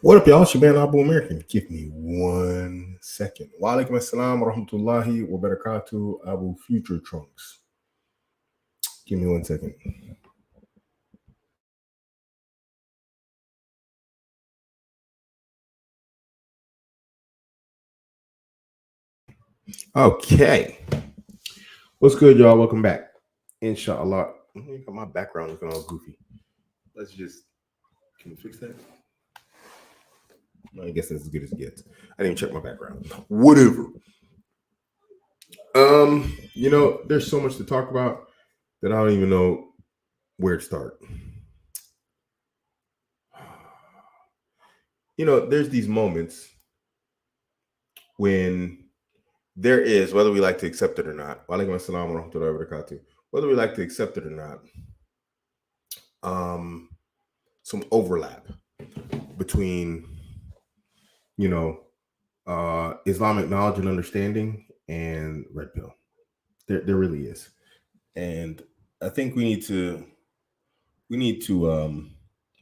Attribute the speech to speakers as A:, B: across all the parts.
A: What up, y'all? It's your man Abuamerican. Give me 1 second. Wa alaikum assalam wa rahmatullahi wa barakatuh. Abu Future Trunks. Give me 1 second. Okay. What's good, y'all? Welcome back. Inshallah. Got my background looking all goofy. Let's just. Can we fix that? I guess that's as good as it gets. I didn't even check my background. Whatever. There's so much to talk about that I don't even know where to start. There's these moments when there is, whether we like to accept it or not, whether we like to accept it or not, some overlap between, Islamic knowledge and understanding and red pill. There really is, and I think we need to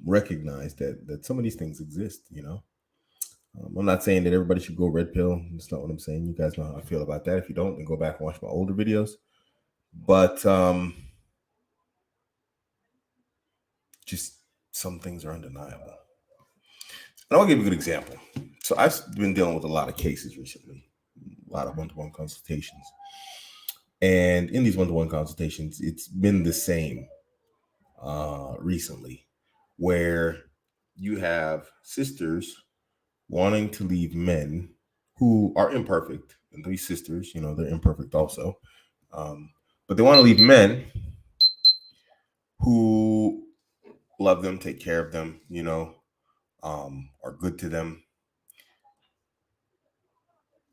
A: recognize that some of these things exist. I'm not saying that everybody should go red pill. That's not what I'm saying. You guys know how I feel about that. If you don't, then go back and watch my older videos. But just some things are undeniable. And I'll give you a good example. So I've been dealing with a lot of cases recently, a lot of one-to-one consultations. And in these one-to-one consultations, it's been the same recently, where you have sisters wanting to leave men who are imperfect. And these sisters, they're imperfect also. But they want to leave men who love them, take care of them, are good to them.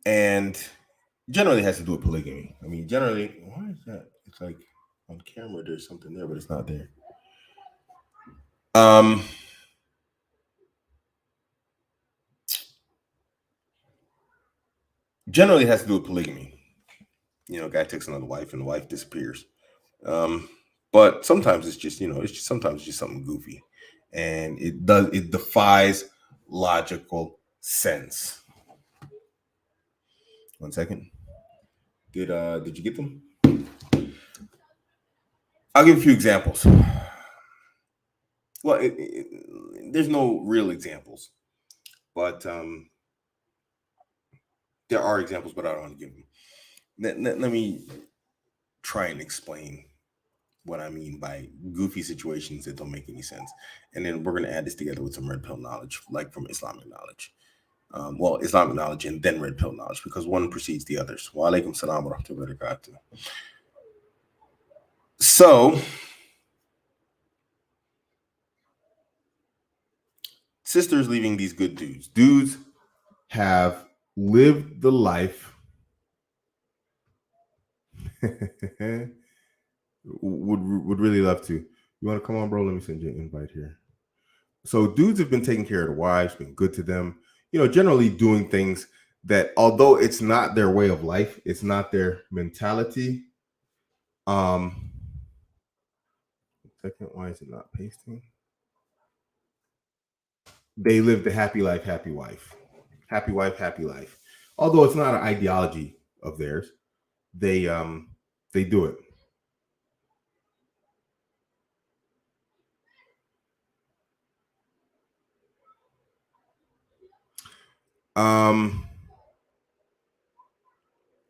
A: And generally has to do with polygamy. I mean, generally, why is that? It's like on camera there's something there, but it's not there. Generally it has to do with polygamy. Guy takes another wife and the wife disappears. But sometimes it's just, sometimes it's just something goofy. And it defies logical sense. 1 second. Did you get them? I'll give a few examples. Well, there's no real examples, but there are examples, but I don't want to give them. Let me try and explain what I mean by goofy situations that don't make any sense. And then we're going to add this together with some red pill knowledge, like from Islamic knowledge. Islamic knowledge and then red pill knowledge, because one precedes the others. Wa alaikum salam wa rahmatullahi wa barakatuh. So, sisters leaving these good dudes. Dudes have lived the life. would really love to. You want to come on, bro? Let me send you an invite here. So dudes have been taking care of the wives, been good to them, generally doing things that, although it's not their way of life, it's not their mentality. Second, why is it not pasting? They live the happy life, happy wife. Happy wife, happy life. Although it's not an ideology of theirs, they do it.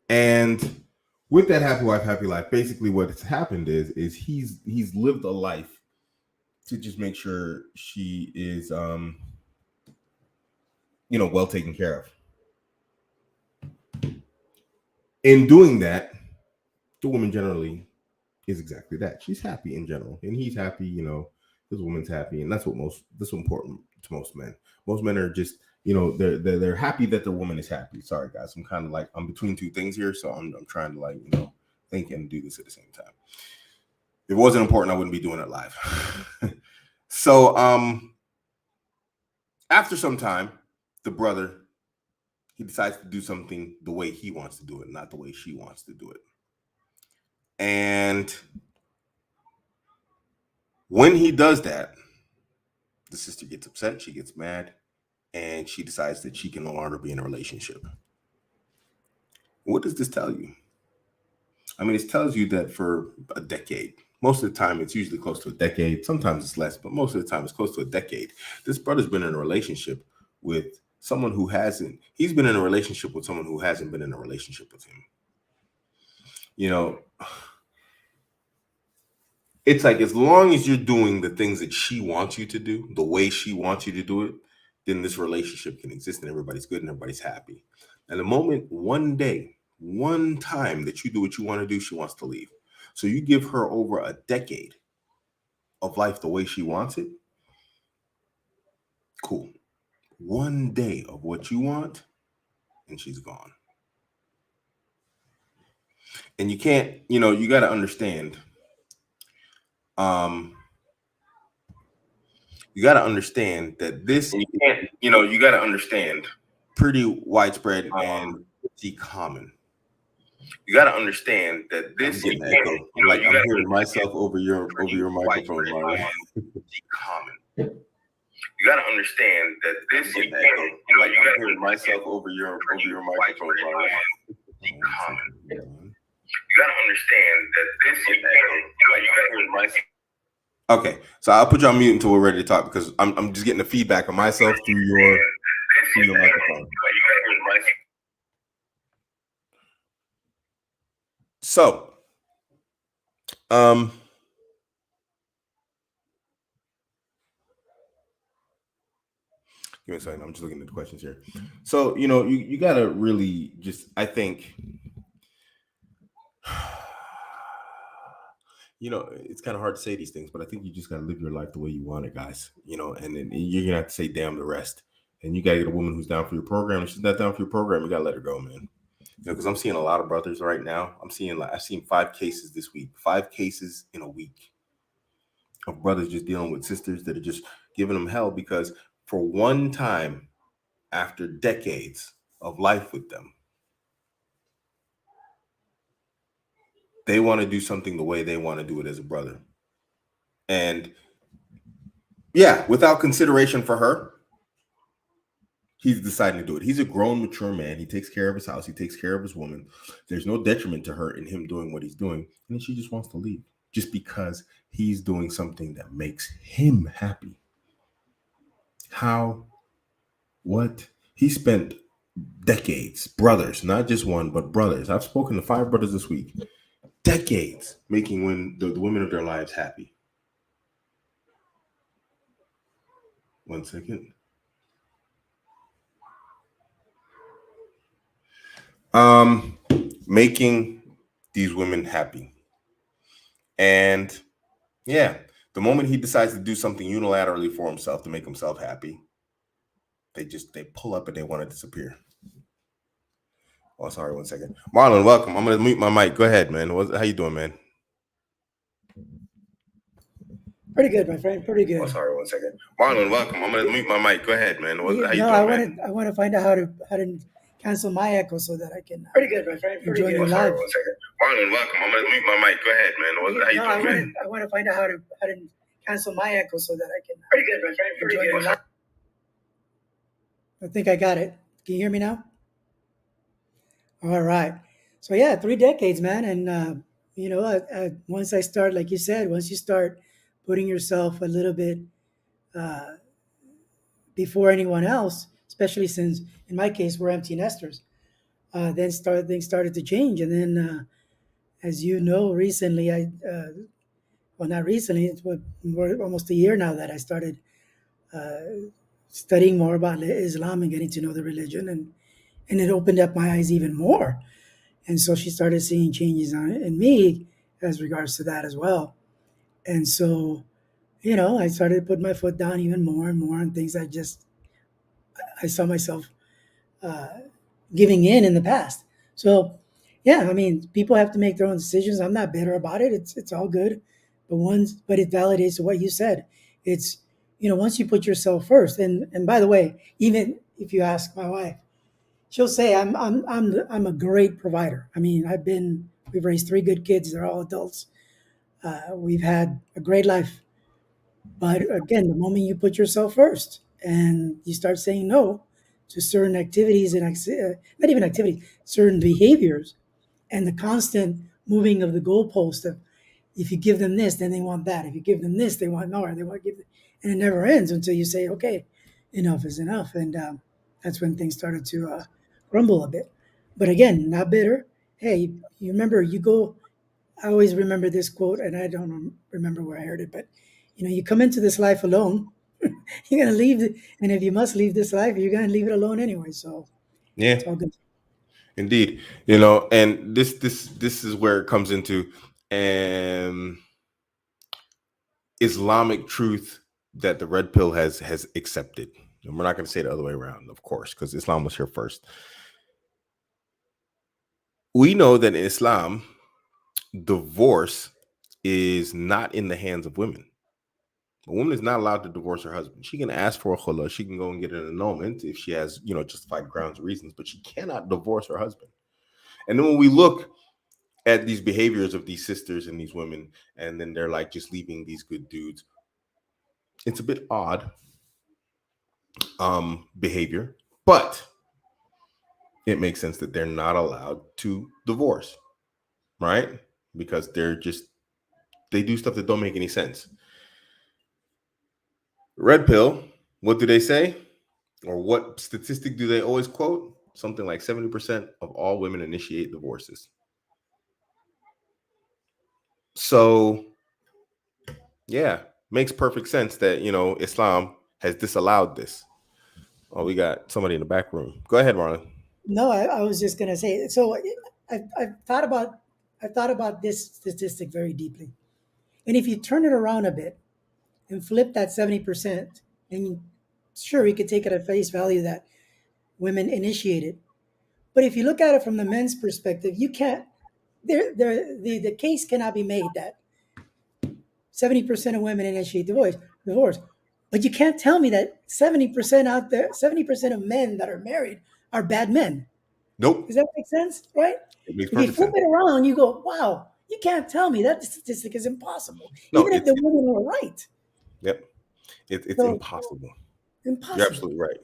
A: And with that happy wife, happy life, basically what has happened is he's lived a life to just make sure she is well taken care of. In doing that, the woman generally is exactly that. She's happy in general, and he's happy. His woman's happy, and that's important to most men. Most men are just, they're happy that their woman is happy. Sorry, guys, I'm kind of like I'm between two things here, so I'm trying to think and do this at the same time. If it wasn't important, I wouldn't be doing it live. So, after some time, the brother, he decides to do something the way he wants to do it, not the way she wants to do it. And when he does that, the sister gets upset, she gets mad, and she decides that she can no longer be in a relationship. What does this tell you? I mean, it tells you that for a decade, most of the time it's usually close to a decade. Sometimes it's less, but most of the time it's close to a decade. This brother's been in a relationship with someone who hasn't. He's been in a relationship with someone who hasn't been in a relationship with him. You know, it's like as long as you're doing the things that she wants you to do, the way she wants you to do it, then this relationship can exist and everybody's good and everybody's happy. And the moment one day, one time that you do what you want to do, she wants to leave. So you give her over a decade of life the way she wants it. Cool. One day of what you want, and she's gone. And you can't, you got to understand. Um, you got to understand that this, and you got to understand, pretty widespread and pretty common. You got to understand that this. I'm getting echo. I'm hearing myself over your microphone, Marlon. Common. You got to understand that this. I'm getting echo. I'm hearing myself over your microphone, Marlon. Common. You got to understand that this. You got to hear myself. Okay, so I'll put you on mute until we're ready to talk because I'm just getting the feedback of myself through your microphone. So, give me a second. I'm just looking at the questions here. So, you gotta really just, I think, it's kind of hard to say these things, but I think you just gotta live your life the way you want it, guys. And then you're gonna have to say damn the rest. And you gotta get a woman who's down for your program. If she's not down for your program, you gotta let her go, man. Because I'm seeing a lot of brothers right now. I've seen 5 cases this week, 5 cases in a week of brothers just dealing with sisters that are just giving them hell because for one time after decades of life with them, they want to do something the way they want to do it as a brother. And yeah, without consideration for her, he's deciding to do it. He's a grown, mature man. He takes care of his house. He takes care of his woman. There's no detriment to her in him doing what he's doing. And then she just wants to leave just because he's doing something that makes him happy. How? What? He spent decades, brothers, not just one, but brothers. I've spoken to 5 brothers this week. Decades making the women of their lives happy. 1 second. Making these women happy. And yeah, the moment he decides to do something unilaterally for himself to make himself happy, they pull up and they want to disappear. Oh, sorry, 1 second. Marlon, welcome. I'm gonna mute my mic. Go ahead, man. How you doing, man?
B: Pretty good, my friend. Pretty good.
A: Oh, sorry, 1 second. Marlon, welcome. I'm gonna mute my mic. Go ahead, man. How you doing, man?
B: I want to find out how to cancel my echo so that I can.
A: Pretty good, my friend. Pretty good. Sorry, 1 second. Marlon, welcome. I'm gonna mute my mic. Go ahead, man. How you doing, man?
B: I want to find out how to cancel my echo so that I can.
A: Pretty good, my friend. Pretty good.
B: I think I got it. Can you hear me now? All right. So yeah, 3 decades, man, and once I start, like you said, once you start putting yourself a little bit before anyone else, especially since in my case we're empty nesters, then things started to change, and then as you know, recently well, not recently, it's almost a year now that I started studying more about Islam and getting to know the religion, and it opened up my eyes even more. And so she started seeing changes in me as regards to that as well. And so, I started to put my foot down even more and more on things I saw myself giving in the past. So, yeah, I mean, people have to make their own decisions. I'm not bitter about it. It's all good. But it validates what you said. It's, once you put yourself first, and by the way, even if you ask my wife, she'll say I'm a great provider. I mean, we've raised 3 good kids. They're all adults. We've had a great life. But again, the moment you put yourself first and you start saying no to certain activities and not even activities, certain behaviors, and the constant moving of the goalpost of if you give them this, then they want that. If you give them this, they want more. They want to give, and it never ends until you say, okay, enough is enough, and that's when things started to rumble a bit. But again, not bitter. Hey, you remember you go. I always remember this quote, and I don't remember where I heard it, but you come into this life alone. You're gonna leave, and if you must leave this life, you're gonna leave it alone anyway. So
A: Yeah,
B: it's all good.
A: indeed. And this is where it comes into um Islamic truth that the red pill has accepted. And we're not going to say the other way around, of course, because Islam was here first. We know that in Islam, divorce is not in the hands of women. A woman is not allowed to divorce her husband. She can ask for a khula. She can go and get an annulment if she has, justified grounds or reasons, but she cannot divorce her husband. And then when we look at these behaviors of these sisters and these women, and then they're like just leaving these good dudes, it's a bit odd behavior, but it makes sense that they're not allowed to divorce, right? Because they do stuff that don't make any sense. Red pill, what do they say? Or what statistic do they always quote? Something like 70% of all women initiate divorces. So, yeah, makes perfect sense that, Islam has disallowed this. Oh, we got somebody in the back room. Go ahead, Marlon.
B: No, I was just gonna say. So I've thought about this statistic very deeply, and if you turn it around a bit and flip that 70%, and sure, we could take it at face value that women initiated, but if you look at it from the men's perspective, you can't. The case cannot be made that 70% of women initiate divorce, but you can't tell me that 70% out there, 70% of men that are married are bad men.
A: Nope.
B: Does that make sense? Right?
A: It makes
B: If you
A: perfect
B: flip
A: sense.
B: it around, you go, wow, you can't tell me that statistic is impossible,
A: No,
B: even if the women were right.
A: yep. It's
B: So
A: impossible. You're
B: impossible.
A: absolutely right.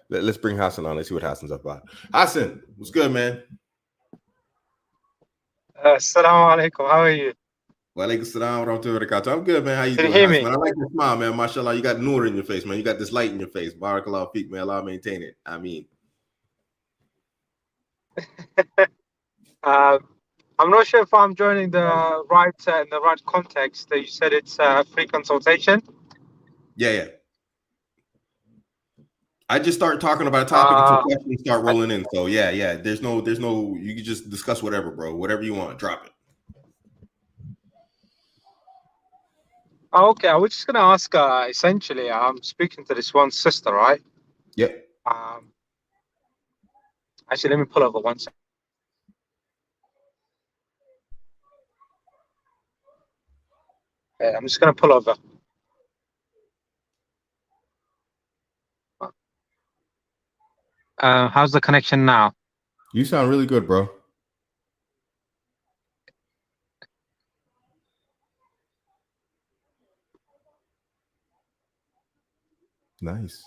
A: Let's bring Hassan on. Let's see what Hassan's up about. Hassan, what's good, man?
C: Assalamu alaikum. How are you?
A: Walaikum salam wa rahmatullahi wa barakatuh. I'm good, man. How you
C: Can you
A: doing,
C: hear
A: Hassan?
C: me?
A: Man, I like your smile, man. MashaAllah, you got nur in your face, man. You got this light in your face. Barakallahu feek, man. Allah maintain it. I mean.
C: I'm not sure if I'm joining the right in the right context. You said it's free consultation.
A: Yeah. I just start talking about a topic and some questions start rolling in. So yeah. There's no. You can just discuss whatever, bro. Whatever you want, drop it.
C: Okay, I was just gonna ask. Essentially, I'm speaking to this one sister, right?
A: Yep.
C: Actually, let me pull over one second. I'm just gonna pull over. How's the connection now?
A: You sound really good, bro. Nice.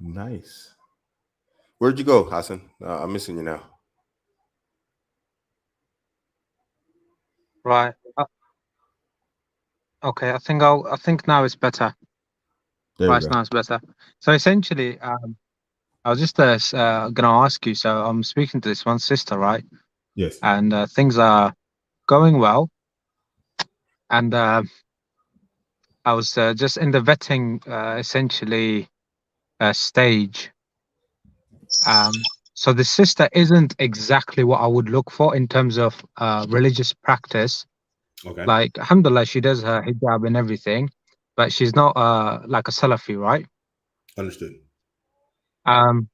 A: Nice. Where'd you go, Hassan? I'm missing you now.
C: Right. Okay. I think now it's better.
A: There
C: Right.
A: we go.
C: Now it's better. So essentially, I was just gonna ask you. So I'm speaking to this one sister, right?
A: Yes.
C: And things are going well. And I was just in the vetting, essentially, stage. So the sister isn't exactly what I would look for in terms of religious practice.
A: Okay.
C: Like, alhamdulillah, she does her hijab and everything, but she's not like a Salafi, right?
A: Understood.
C: And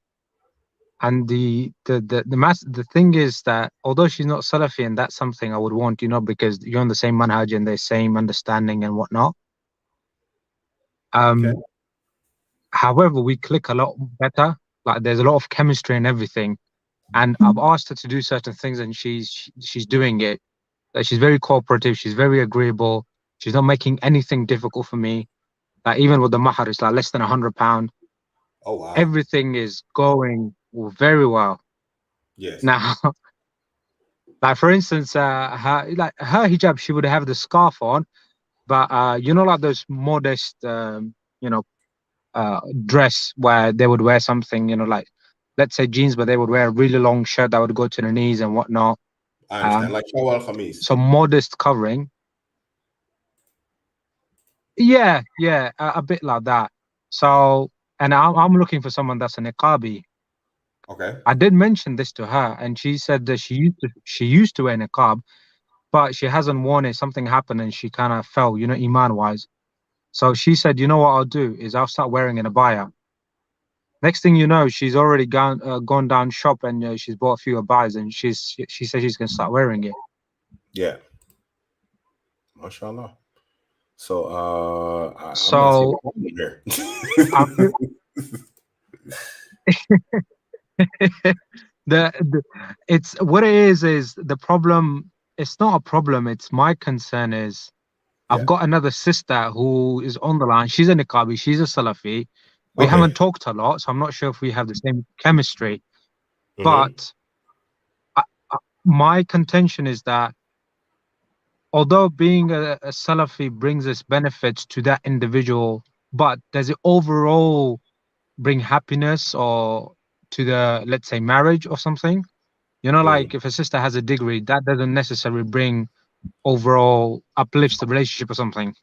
C: the thing is that although she's not Salafi, and that's something I would want, because you're on the same manhaj and the same understanding and whatnot.
A: Okay.
C: However, we click a lot better. Like, there's a lot of chemistry and everything. And I've asked her to do certain things, and she's doing it. Like, she's very cooperative. She's very agreeable. She's not making anything difficult for me. Like even with the mahar, it's like less than £100.
A: Oh wow.
C: Everything is going very well.
A: Yes.
C: Now, like for instance, her hijab, she would have the scarf on, but like those modest, dress where they would wear something, like let's say jeans, but they would wear a really long shirt that would go to the knees and whatnot.
A: I understand. Like Shawwal Khamis.
C: So modest covering. Yeah, yeah, a bit like that. So, and I'm looking for someone that's a niqabi.
A: Okay.
C: I did mention this to her, and she said that she used to wear niqab, but she hasn't worn it. Something happened, and she kind of fell, iman wise. So she said, you know what I'll do is I'll start wearing an abaya. Next thing you know, she's already gone down shop and she's bought a few abayas, and she said she's gonna start wearing it.
A: Yeah. MashaAllah. So I'm not seeing a
C: So
A: problem here.
C: I the it's what it is the problem. It's not a problem. It's my concern is I've
A: Yeah.
C: got another sister who is on the line. She's a niqabi. She's a Salafi. We
A: Okay.
C: haven't talked a lot, so I'm not sure if we have the same chemistry.
A: Mm-hmm.
C: But I, my contention is that although being a Salafi brings us benefits to that individual, but does it overall bring happiness or to the, let's say, marriage or something?
A: Mm.
C: Like if a sister has a degree, that doesn't necessarily bring overall uplifts the relationship or something.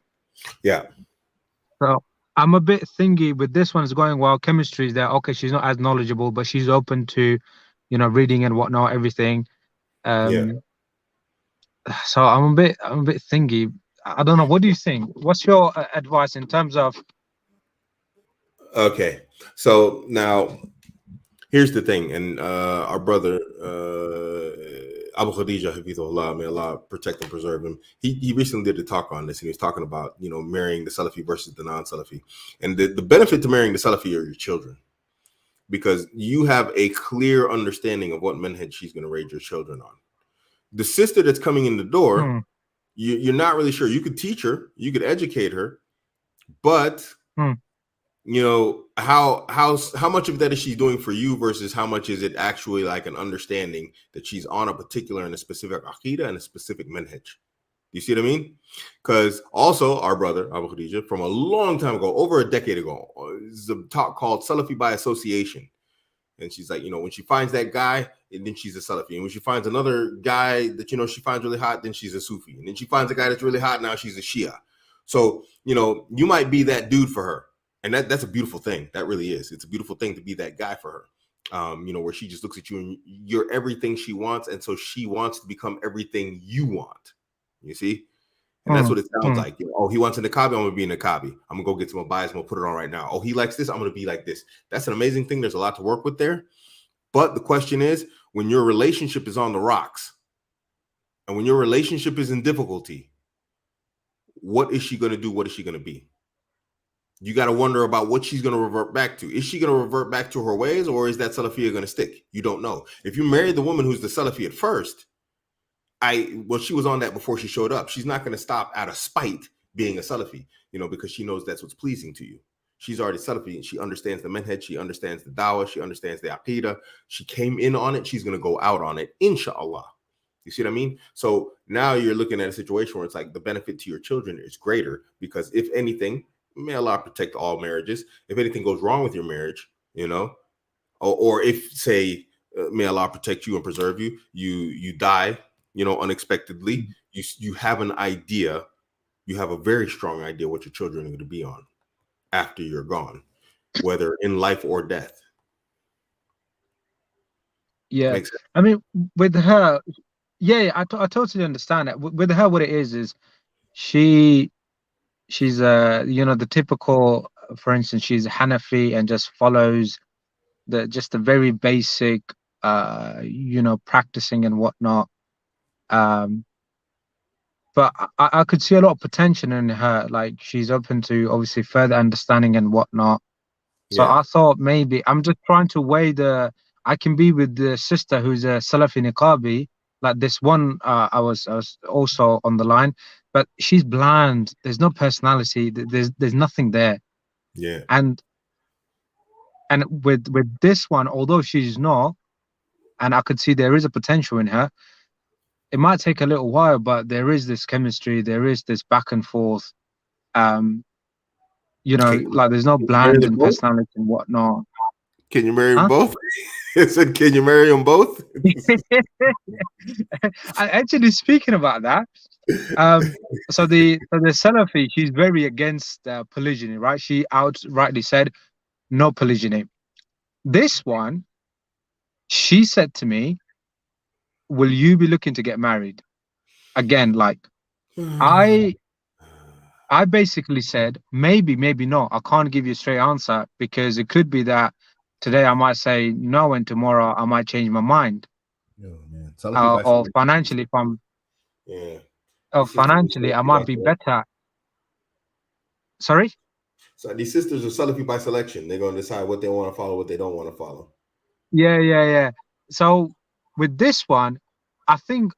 A: Yeah.
C: So I'm a bit thingy with this one. Is going well. Chemistry is there. Okay, she's not as knowledgeable, but she's open to, reading and whatnot, everything.
A: Yeah.
C: So I'm a bit thingy. I don't know. What do you think? What's your advice in terms of?
A: Okay. So now here's the thing, and our brother Abu Khadija Hafizullah, may Allah protect and preserve him. He recently did a talk on this, and he was talking about marrying the Salafi versus the non-Salafi, and the benefit to marrying the Salafi are your children, because you have a clear understanding of what manhaj she's going to raise your children on. The sister that's coming in the door,
C: Hmm,
A: you're not really sure. You could teach her, you could educate her, but
C: hmm,
A: how much of that is she doing for you versus how much is it actually like an understanding that she's on a particular and a specific aqidah and a specific manhaj. You see what I mean? Because also our brother Abu Khadija from a long time ago, over a decade ago, is a talk called Salafi by association. And she's like, when she finds that guy, and then she's a Salafi. And when she finds another guy that, she finds really hot, then she's a Sufi. And then she finds a guy that's really hot, now she's a Shia. So, you might be that dude for her. And that's a beautiful thing. That really is. It's a beautiful thing to be that guy for her. Where she just looks at you and you're everything she wants. And so she wants to become everything you want. You see? And that's
C: hmm,
A: what it sounds
C: hmm.
A: like. Oh, he wants a niqabi, I'm going to be a niqabi. I'm going to go get some abayas, I'm going to put it on right now. Oh, he likes this, I'm going to be like this. That's an amazing thing. There's a lot to work with there. But the question is, when your relationship is on the rocks and when your relationship is in difficulty, what is she going to do? What is she going to be? You got to wonder about what she's going to revert back to. Is she going to revert back to her ways, or is that Salafiyah going to stick? You don't know. If you marry the woman who's the Salafi at first, she was on that before she showed up. She's not going to stop out of spite being a Salafi, because she knows that's what's pleasing to you. She's already Salafi and she understands the manhaj, she understands the dawah, she understands the aqidah. She came in on it, she's going to go out on it, inshallah. You see what I mean? So now you're looking at a situation where it's like the benefit to your children is greater, because if anything, may Allah protect all marriages. If anything goes wrong with your marriage, or if, say, may Allah protect you and preserve you, you die, unexpectedly, you have an idea, you have a very strong idea what your children are going to be on after you're gone, whether in life or death.
C: Yeah,
A: Makes sense.
C: I mean, with her, yeah, I totally understand that. With her, what it is she's the typical, for instance, she's a Hanafi and just follows the very basic, practicing and whatnot. Um, but I could see a lot of potential in her. Like she's open to obviously further understanding and whatnot. So
A: Yeah.
C: I thought maybe I'm just trying to weigh I can be with the sister who's a Salafi Niqabi, like this one. I was also on the line, but she's bland. There's no personality. There's nothing there.
A: Yeah.
C: And with this one, although she's not, and I could see there is a potential in her, it might take a little while, but there is this chemistry, there is this back and forth. Like there's no
A: Can you marry
C: bland
A: them
C: and
A: both?
C: personality and whatnot.
A: Can you marry them
C: Huh?
A: both? I said, can you marry them both?
C: Actually, speaking about that, so the Salafi, she's very against polygyny, right? She outrightly said no polygyny. This one, she said to me, "Will you be looking to get married again?" Like I I basically said maybe, maybe not. I can't give you a straight answer because it could be that today I might say no, and tomorrow I might change my mind.
A: Oh, man. Salafi by
C: Or
A: selection.
C: financially, if I'm
A: Yeah.
C: or
A: These sisters are
C: financially, I
A: Salafi by
C: might be
A: selection.
C: better. Sorry.
A: So these sisters are Salafi by selection. They're going to decide what they want to follow, what they don't want to follow.
C: Yeah. So with this one, I think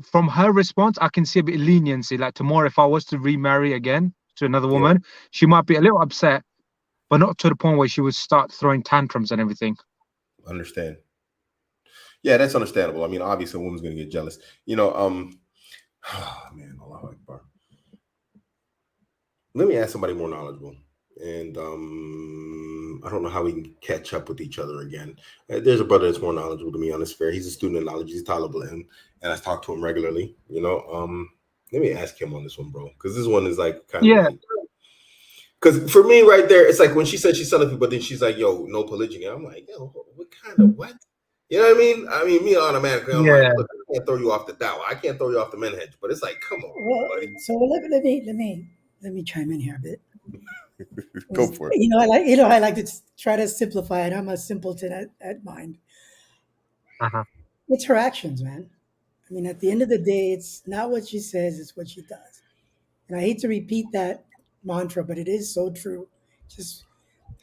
C: from her response, I can see a bit of leniency. Like tomorrow, if I was to remarry again to another
A: Yeah.
C: woman, she might be a little upset, but not to the point where she would start throwing tantrums and everything.
A: Understand. Yeah, that's understandable. I mean, obviously, a woman's going to get jealous. Man, Allahu Akbar. Let me ask somebody more knowledgeable. And I don't know how we can catch up with each other again. There's a brother that's more knowledgeable than me on this fair. He's a student of knowledge. He's Talib and I talk to him regularly. Let me ask him on this one, bro, because this one is like kind of like, because for me right there, it's like when she said she's Salafi, but then she's like, "Yo, no polygyny." I'm like, "Yo, what kind of what?" You know what I mean? I mean, me automatically, I'm like, "Look, I can't throw you off the dawah. I can't throw you off the manhaj." But it's like, come on, buddy.
B: So let me chime in here a bit.
A: Go for it.
B: I like to try to simplify it. I'm a simpleton at mind.
C: Uh-huh.
B: It's her actions, man. I mean, at the end of the day, it's not what she says, it's what she does. And I hate to repeat that mantra, but it is so true. Just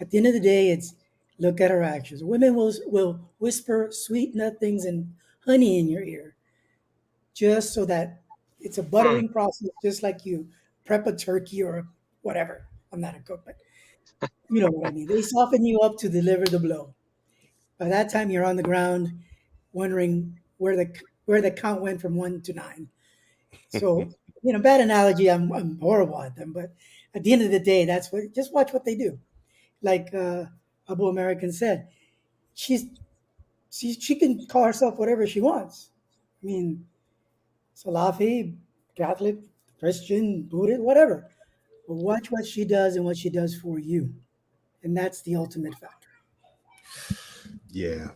B: at the end of the day, it's look at her actions. Women will whisper sweet nothings and honey in your ear just so that it's a buttering process, just like you prep a turkey or whatever. I'm not a cook, but you know what I mean. They soften you up to deliver the blow. By that time, you're on the ground, wondering where the count went from 1 to 9. So, bad analogy. I'm horrible at them, but at the end of the day, that's what. Just watch what they do. Like Abuamerican said, she can call herself whatever she wants. I mean, Salafi, Catholic, Christian, Buddhist, whatever. But watch what she does and what she does for you, and that's the ultimate factor.
A: Yeah,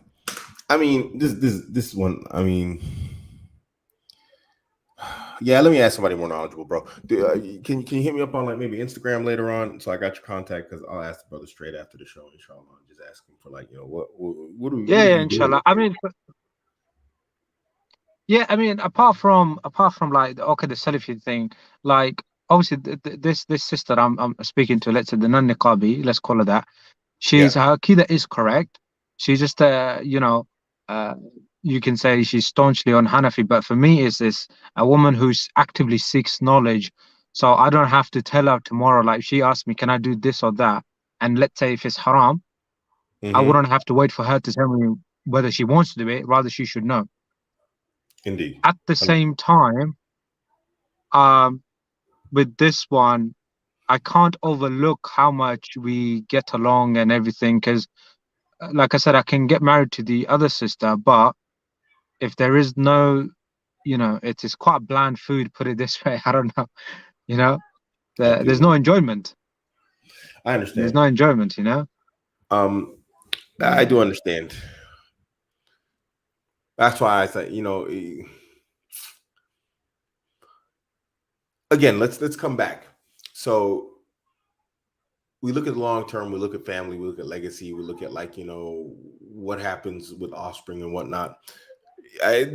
A: I mean, this one. I mean, yeah. Let me ask somebody more knowledgeable, bro. Can you hit me up on like maybe Instagram later on? So I got your contact because I'll ask the brother straight after the show, inshallah. Just ask him for like what do
C: Yeah,
A: you
C: inshallah.
A: do?
C: I mean, apart from like the Salafi thing, like obviously this sister I'm speaking to, let's say the non-niqabi, let's call her that. Her akida is correct. She's just uh, you can say she's staunchly on Hanafi, but for me, is this a woman who's actively seeks knowledge? So I don't have to tell her tomorrow, like if she asks me, can I do this or that? And let's say if it's haram, I wouldn't have to wait for her to tell me whether she wants to do it. Rather, she should know.
A: Indeed.
C: At the same time, with this one, I can't overlook how much we get along and everything. Because, like I said, I can get married to the other sister, but if there is no, it is quite bland food. Put it this way, I don't know. There's no enjoyment.
A: I understand.
C: There's no enjoyment.
A: I do understand. That's why I say, again, let's come back. So we look at long term, we look at family, we look at legacy, we look at like, what happens with offspring and whatnot. I'm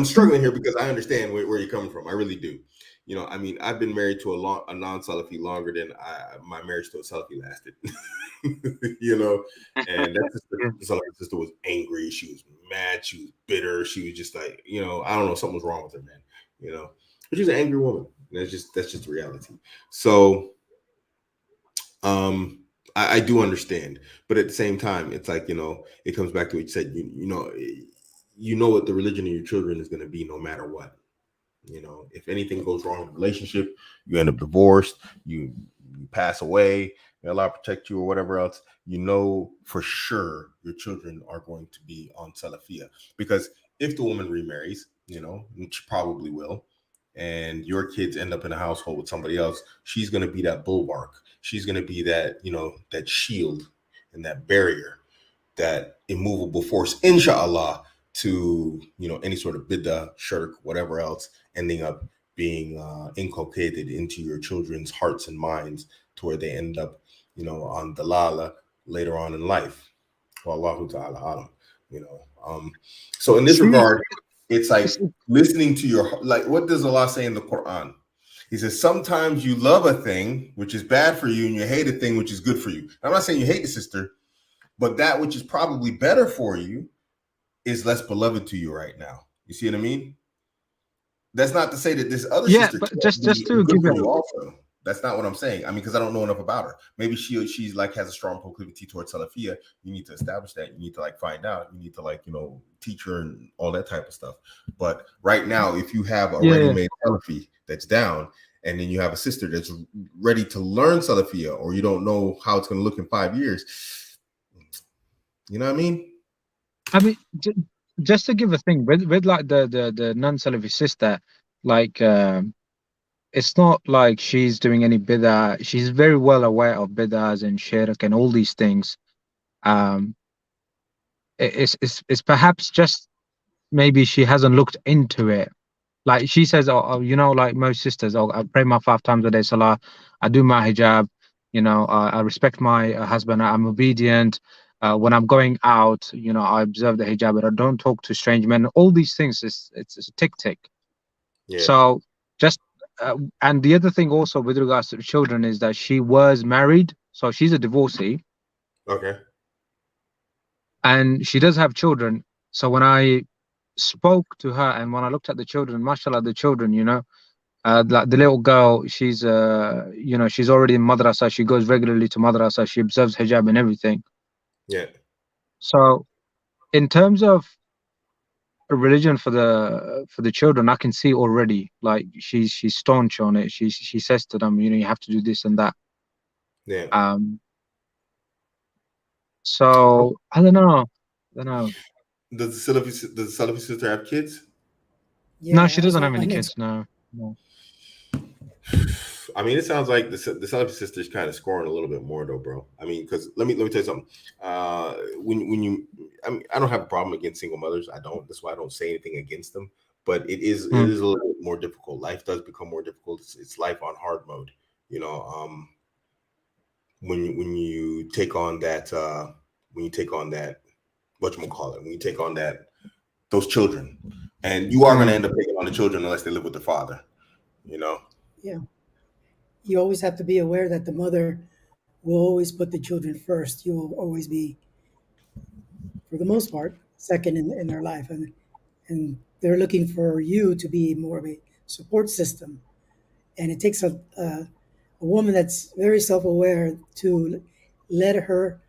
A: struggling here because I understand where you're coming from. I really do. You know, I mean, I've been married to a non-Salafi longer than my marriage to a Salafi lasted. You know, and that sister,
C: Yeah.
A: the Salafi sister was angry. She was mad. She was bitter. She was just like, you know, I don't know, something was wrong with her, man. You know, but she's an angry woman. That's just reality. So, um, I do understand, but at the same time, it's like, you know, it comes back to what you said. You know what the religion of your children is going to be, no matter what. You know, if anything goes wrong in the relationship, you end up divorced, you pass away, may Allah protect you or whatever else, you know for sure your children are going to be on Salafia. Because if the woman remarries, you know, which she probably will, and your kids end up in a household with somebody else, she's going to be that bulwark. She's going to be that, you know, that shield and that barrier, that immovable force, inshallah, to, you know, any sort of bid'ah, shirk, whatever else, ending up being inculcated into your children's hearts and minds, to where they end up, you know, on dalala later on in life. Wallahu ta'ala alam. You know, so in this
C: See,
A: regard, it's
C: it's,
A: like listening to your, like, what does Allah say in the Quran? He says, sometimes you love a thing which is bad for you, and you hate a thing which is good for you. I'm not saying you hate the sister, but that which is probably better for you is less beloved to you right now. You see what I mean? That's not to say that this other
C: yeah,
A: sister
C: but
A: can't
C: just
A: be
C: to
A: good
C: give
A: for
C: it,
A: you also. That's not what I'm saying. I mean, because I don't know enough about her. Maybe she's like has a strong proclivity towards Salafia. You need to establish that. You need to like find out. You need to like, you know, teach her and all that type of stuff. But right now, if you have a
C: yeah.
A: ready-made Salafi that's down, and then you have a sister that's ready to learn Salafia, or you don't know how it's going to look in 5 years, you know what I mean?
C: I mean, just to give a thing with like the non-Salafi sister, like it's not like she's doing any bid'ah. She's very well aware of bid'ahs and shirk and all these things. Um, it's perhaps just maybe she hasn't looked into it. Like she says, you know, like most sisters, oh, I pray my 5 times a day, salah. I do my hijab. You know, I respect my husband. I'm obedient. When I'm going out, you know, I observe the hijab, but I don't talk to strange men. All these things it's a tick tick.
A: Yeah.
C: So just and the other thing also with regards to children is that she was married, so she's a divorcee,
A: Okay.
C: and she does have children. So when I spoke to her and when I looked at the children, mashallah, the children, you know, like the little girl, she's you know, she's already in madrasa. She goes regularly to madrasa. She observes hijab and everything.
A: Yeah.
C: So in terms of a religion for the children, I can see already. Like she's staunch on it. She says to them, you know, you have to do this and that.
A: Yeah.
C: Um, so I don't know. I don't know.
A: Does the Salafi sister have kids?
C: No,
B: Yeah,
C: she
B: that was
C: doesn't have
B: my
C: any
B: next.
C: kids. No, no.
A: I mean, it sounds like the Salafi sister's kind of scoring a little bit more though, bro. I mean, because let me tell you something. When you, I mean, I don't have a problem against single mothers. I don't. That's why I don't say anything against them. But it
C: Mm.
A: is a little bit more difficult. Life does become more difficult. It's life on hard mode. You know, when you take on that when you take on that whatchamacallit, when you take on that those children, and you are going to
C: Mm.
A: end up taking on the children unless they live with the father. You know.
B: Yeah, you always have to be aware that the mother will always put the children first. You will always be, for the most part, second in their life, and they're looking for you to be more of a support system. And it takes a woman that's very self-aware to let her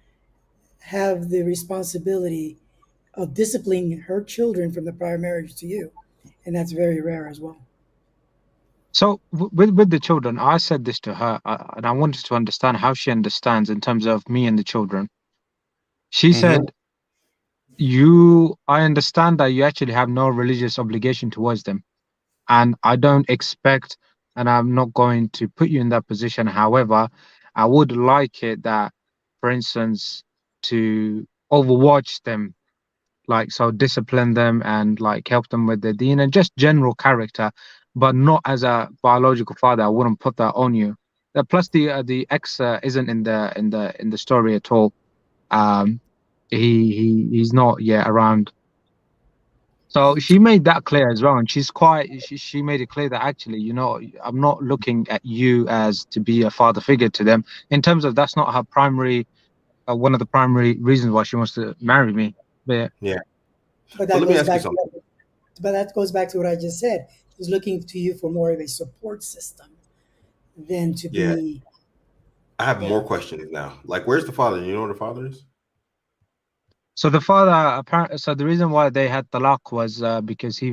B: have the responsibility of disciplining her children from the prior marriage to you, and that's very rare as well.
C: So with the children, I said this to her, and I wanted to understand how she understands in terms of me and the children. She
A: Mm-hmm.
C: said, I understand that you actually have no religious obligation towards them, and I don't expect, and I'm not going to put you in that position. However, I would like it that, for instance, to overwatch them, like so discipline them and like help them with their deen and just general character, but not as a biological father. I wouldn't put that on you. Plus the ex isn't in the story at all. um he's not yet around. So she made that clear as well, and she made it clear that actually, I'm not looking at you as to be a father figure to them. In terms of that's not her primary, one of the primary reasons why she wants to marry me. But
A: Yeah.
B: But
A: But
B: that
A: let me
B: goes
A: ask you
B: back.
A: something.
B: But that goes back to what I just said. She's looking to you for more of a support system than to
A: Yeah.
B: be.
A: I have
B: Yeah.
A: more questions now. Like, where's the father? You know where the father is?
C: so the father, apparently, so the reason why they had talaq was because he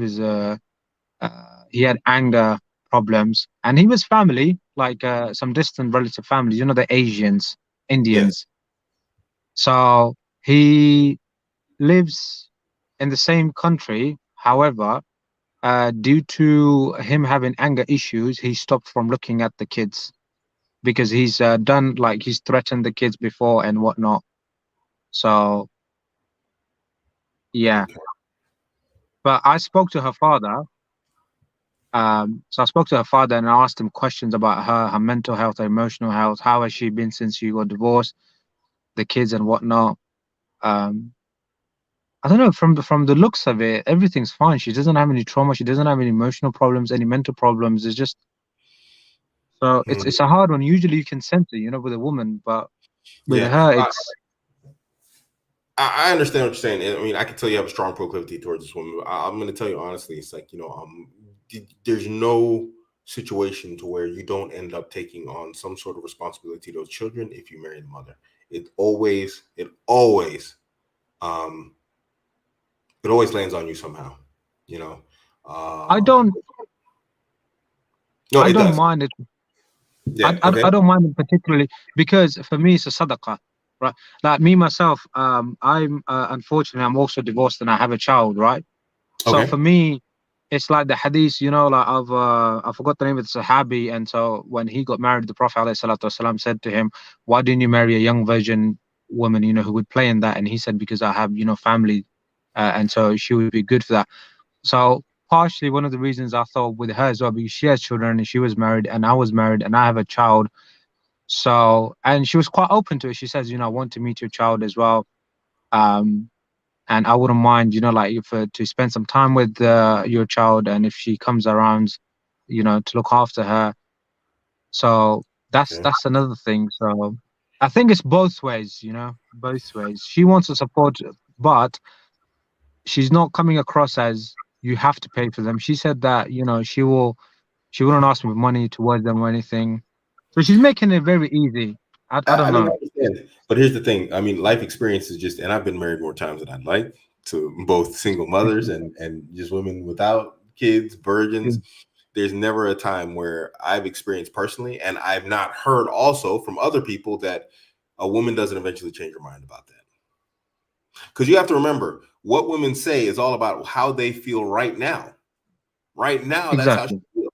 C: had anger problems, and he was family, like some distant relative families, the Asians,
A: Yes.
C: Indians. So he lives in the same country. However, due to him having anger issues, he stopped from looking at the kids because he's threatened the kids before and whatnot. So yeah,
A: Okay.
C: but I spoke to her father. So I spoke to her father and I asked him questions about her mental health, her emotional health. How has she been since she got divorced, the kids and whatnot. Um, I don't know. From the looks of it, everything's fine. She doesn't have any trauma. She doesn't have any emotional problems, any mental problems. It's just so it's
A: Hmm.
C: it's a hard one. Usually you can sense it, with a woman, but with
A: Yeah.
C: her, it's
A: I understand what you're saying. And I mean, I can tell you have a strong proclivity towards this woman. I'm going to tell you honestly, it's like, there's no situation to where you don't end up taking on some sort of responsibility to those children if you marry the mother. Um, it always lands on you somehow, you know.
C: I
A: Um,
C: don't
A: no,
C: I
A: it
C: don't
A: does.
C: mind it. I,
A: Yeah.
C: I,
A: Okay.
C: I don't mind it particularly because for me it's a sadaqah, right? Like me myself, I'm unfortunately I'm also divorced and I have a child, right? So
A: Okay.
C: for me, it's like the hadith, like I forgot the name of the Sahabi, and so when he got married, the Prophet ﷺ said to him, "Why didn't you marry a young virgin woman, who would play in that?" And he said, "Because I have, family, and so she would be good for that." So partially one of the reasons I thought with her as well, because she has children and she was married and I was married and I have a child. So and she was quite open to it. She says, "I want to meet your child as well." Um, and I wouldn't mind, like if to spend some time with your child, and if she comes around, to look after her. So that's
A: Okay.
C: that's another thing. So I think it's both ways, both ways. She wants to support, but she's not coming across as you have to pay for them. She said that, she wouldn't ask me for money towards them or anything. So she's making it very easy. I
A: I
C: don't
A: mean, I
C: know.
A: understand. But here's the thing. I mean, life experience is just, and I've been married more times than I'd like, to both single mothers and just women without kids, virgins. There's never a time where I've experienced personally, and I've not heard also from other people that a woman doesn't eventually change her mind about that. Because you have to remember, what women say is all about how they feel right now. Right now, that's how she
C: Exactly.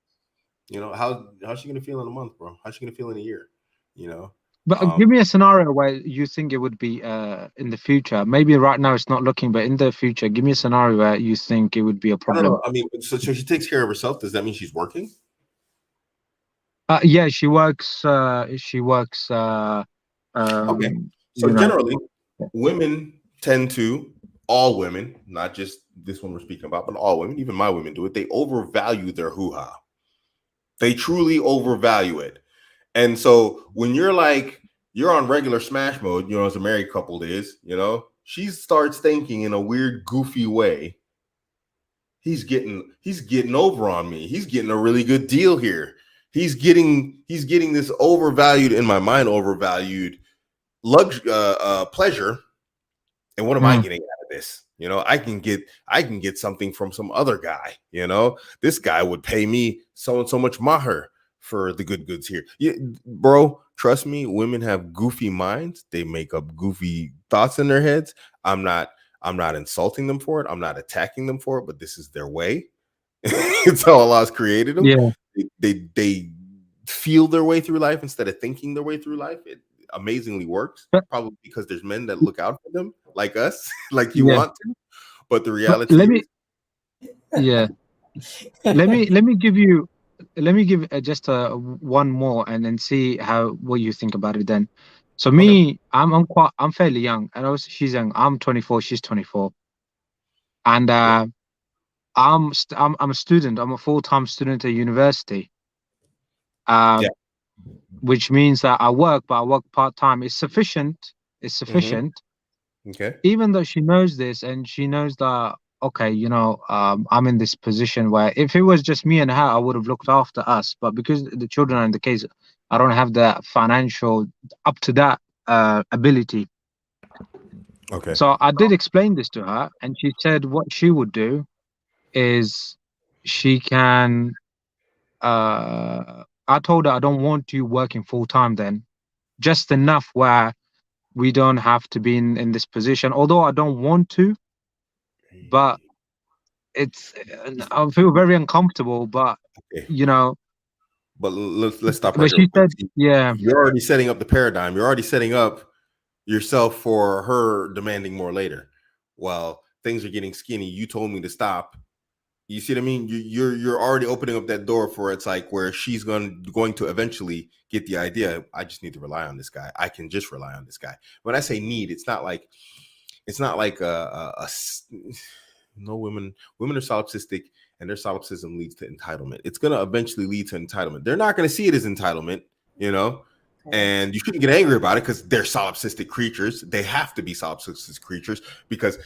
A: feels. How's she gonna feel in a month, bro? How's she gonna feel in a year? You know,
C: But
A: um,
C: give me a scenario where you think it would be in the future. Maybe right now it's not looking, but in the future, give me a scenario where you think it would be a
A: I don't
C: problem.
A: know. I mean, so she takes care of herself. Does that mean she's working?
C: Yeah, she works.
A: Okay.
C: Um,
A: So
C: you know,
A: generally, women tend to, all women, not just this one we're speaking about, but all women, even my women do it. They overvalue their hoo ha. They truly overvalue it. And so when you're on regular smash mode, as a married couple is, she starts thinking in a weird, goofy way. He's getting over on me. He's getting a really good deal here. He's getting this overvalued, in my mind, overvalued pleasure. And what am I
C: mm,
A: getting out of this? I can get something from some other guy. This guy would pay me so and so much maher for the good goods here. Yeah, bro, trust me, women have goofy minds. They make up goofy thoughts in their heads. I'm not insulting them for it. I'm not attacking them for it, but this is their way. It's how Allah's created them.
C: yeah.
A: They feel their way through life instead of thinking their way through life. It amazingly works,
C: But
A: probably because there's men that look out for them like us, like you
C: yeah,
A: want to. But the
C: but
A: reality is,
C: yeah, let me give just one more and then see what you think about it then. So
A: okay,
C: me, I'm fairly young, and also she's young. I'm 24, she's 24, and
A: yeah,
C: I'm a student. I'm a full-time student at university.
A: Yeah.
C: Um, which means that I work, but I work part-time. It's sufficient. It's
A: Mm-hmm.
C: sufficient.
A: Okay.
C: Even though she knows this and she knows that, okay, I'm in this position where if it was just me and her, I would have looked after us. But because the children are in the case, I don't have the financial up to that ability.
A: Okay.
C: So I did explain this to her, and she said what she would do is she can. I told her I don't want you working full time then, just enough where we don't have to be in this position. Although I don't want to, but it's I feel very uncomfortable. But
A: Okay.
C: you know,
A: But let's stop right
C: but
A: there real
C: she
A: quick.
C: said, yeah,
A: You're already setting up the paradigm. You're already setting up yourself for her demanding more later. Well, things are getting skinny. You told me to stop. You see what I mean? You're already opening up that door for it's like where she's going to eventually get the idea. I just need to rely on this guy. I can just rely on this guy. When I say need, it's not like no women are solipsistic, and their solipsism leads to entitlement. It's going to eventually lead to entitlement. They're not going to see it as entitlement, you know.
B: Correct.
A: And you shouldn't get angry about it because they're solipsistic creatures. They have to be solipsistic creatures because,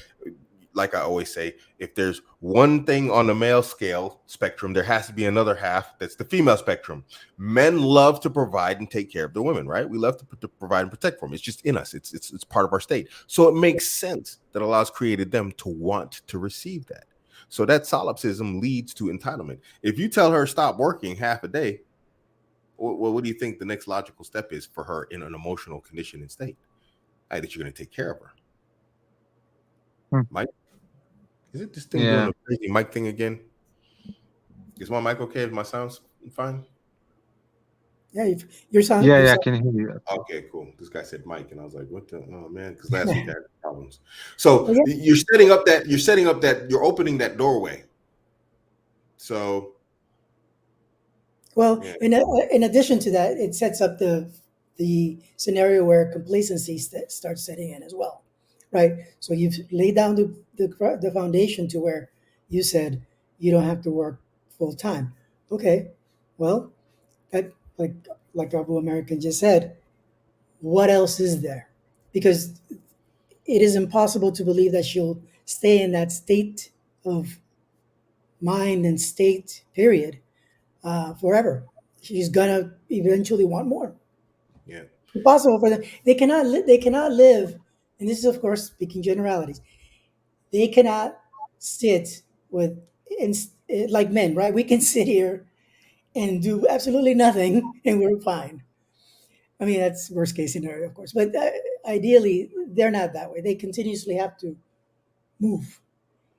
A: like I always say, if there's one thing on the male scale spectrum, there has to be another half that's the female spectrum. Men love to provide and take care of the women, right? We love to provide and protect for them. It's just in us. It's part of our state. So it makes sense that Allah's created them to want to receive that. So that solipsism leads to entitlement. If you tell her stop working half a day, well, what do you think the next logical step is for her in an emotional condition and state? That you're going to take care of her.
C: Hmm.
A: Mike, is it this thing doing
C: yeah,
A: the crazy mic thing again? Is my mic okay? Is my sounds fine?
B: Yeah, your sound,
C: yeah,
B: your
C: yeah. I
B: sound.
C: can hear you.
A: Okay, cool. This guy said Mike, and I was like, "What the? Oh man!" Because last week I had problems. So
B: Well, yeah.
A: you're opening that doorway. So
B: Well,
A: yeah,
B: in addition to that, it sets up the scenario where complacency starts setting in as well, right? So you've laid down the foundation to where you said you don't have to work full time. Okay, well, that like Abuamerican just said, what else is there? Because it is impossible to believe that she'll stay in that state of mind and state period forever. She's gonna eventually want more.
A: yeah,
B: Impossible for them. They cannot. They cannot live. And this is, of course, speaking generalities. They cannot sit with, in, like men, right? We can sit here and do absolutely nothing, and we're fine. I mean, that's worst case scenario, of course. But ideally, they're not that way. They continuously have to move,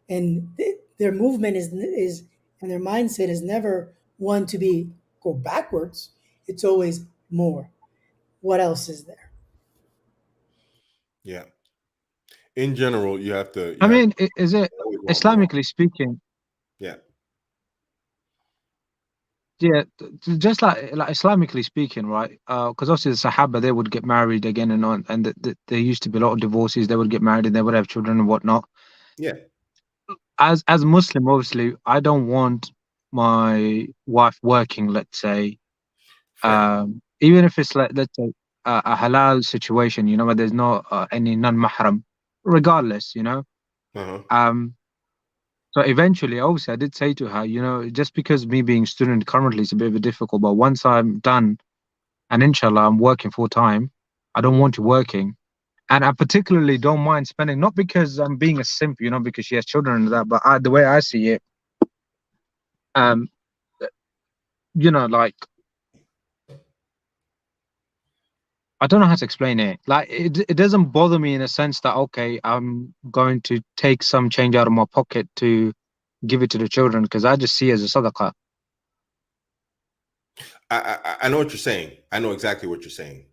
B: and their movement is and their mindset is never one to be go backwards. It's always more. What else is there?
A: yeah. In general,
C: I
A: you have
C: mean, is it
A: always want more.
C: Islamically speaking?
A: Yeah,
C: Yeah, just like Islamically speaking, right? Because obviously the Sahaba they would get married again and on, and there used to be a lot of divorces. They would get married and they would have children and whatnot.
A: yeah.
C: As Muslim, obviously, I don't want my wife working. Let's say,
A: Fair.
C: even if it's like let's say a halal situation, where there's no any non-mahram, regardless,
A: Uh-huh.
C: Um, so eventually, obviously, I did say to her, just because me being student currently is a bit of a difficult, but once I'm done and inshallah I'm working full time, I don't want you working. And I particularly don't mind spending, not because I'm being a simp, because she has children and that, but the way I see it, um, like I don't know how to explain it. Like it doesn't bother me in a sense that okay, I'm going to take some change out of my pocket to give it to the children because I just see it as a sadaqah.
A: I know what you're saying. I know exactly what you're saying.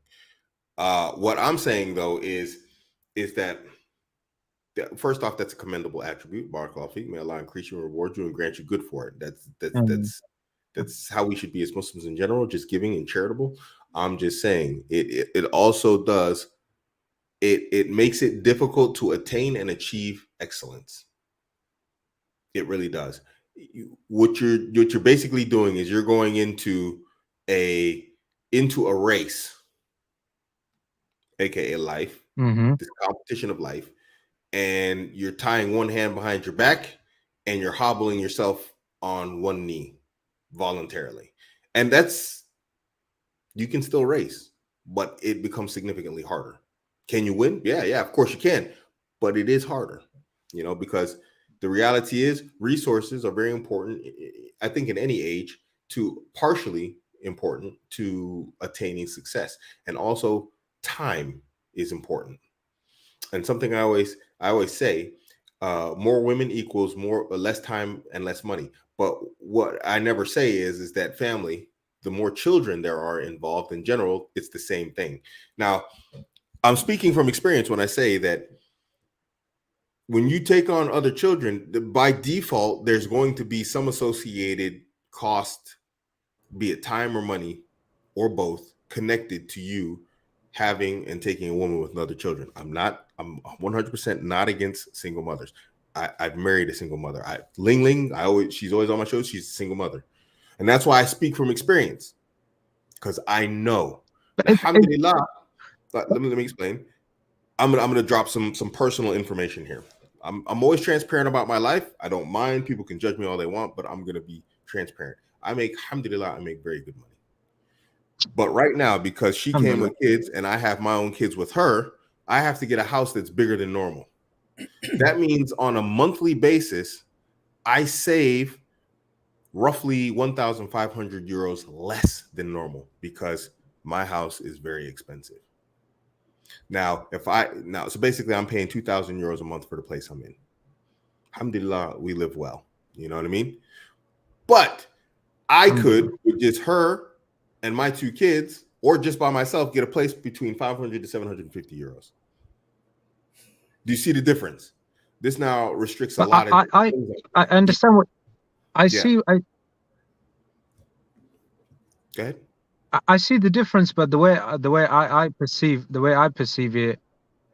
A: What I'm saying though is that first off, that's a commendable attribute. Barakallahu feek. May Allah increase you and reward you and grant you good for it.
C: Mm.
A: That's how we should be as Muslims in general, just giving and charitable. I'm just saying it also does it makes it difficult to attain and achieve excellence. It really does. What you're basically doing is you're going a into a race, aka life,
C: Mm-hmm.
A: this competition of life, and you're tying one hand behind your back and you're hobbling yourself on one knee voluntarily. And that's, you can still race, but it becomes significantly harder. Can you win? Yeah, of course you can, but it is harder, because the reality is resources are very important, I think, in any age, to partially important to attaining success. And also time is important. And something I always say, more women equals more or less time and less money. But what I never say is that family, the more children there are involved in general, it's the same thing. Now, I'm speaking from experience when I say that when you take on other children, by default, there's going to be some associated cost, be it time or money or both, connected to you having and taking a woman with other children. I'm 100% not against single mothers. I've married a single mother. Ling Ling, she's always on my show. She's a single mother. And that's why I speak from experience, because I know. Alhamdulillah. Let me explain. I'm gonna drop some personal information here. I'm always transparent about my life. I don't mind. People can judge me all they want, but I'm gonna be transparent. Alhamdulillah, I make very good money. But right now, because she came with kids and I have my own kids with her, I have to get a house that's bigger than normal. That means on a monthly basis, I save roughly 1,500 euros less than normal because my house is very expensive. Now, so basically I'm paying 2,000 euros a month for the place I'm in. Alhamdulillah, we live well. You know what I mean? But I could, with just her and my two kids, or just by myself, get a place between 500 to 750 euros. Do you see the difference? This now restricts a lot of things.
C: I understand what I see.
A: Go ahead.
C: I see the difference, but the way I perceive it,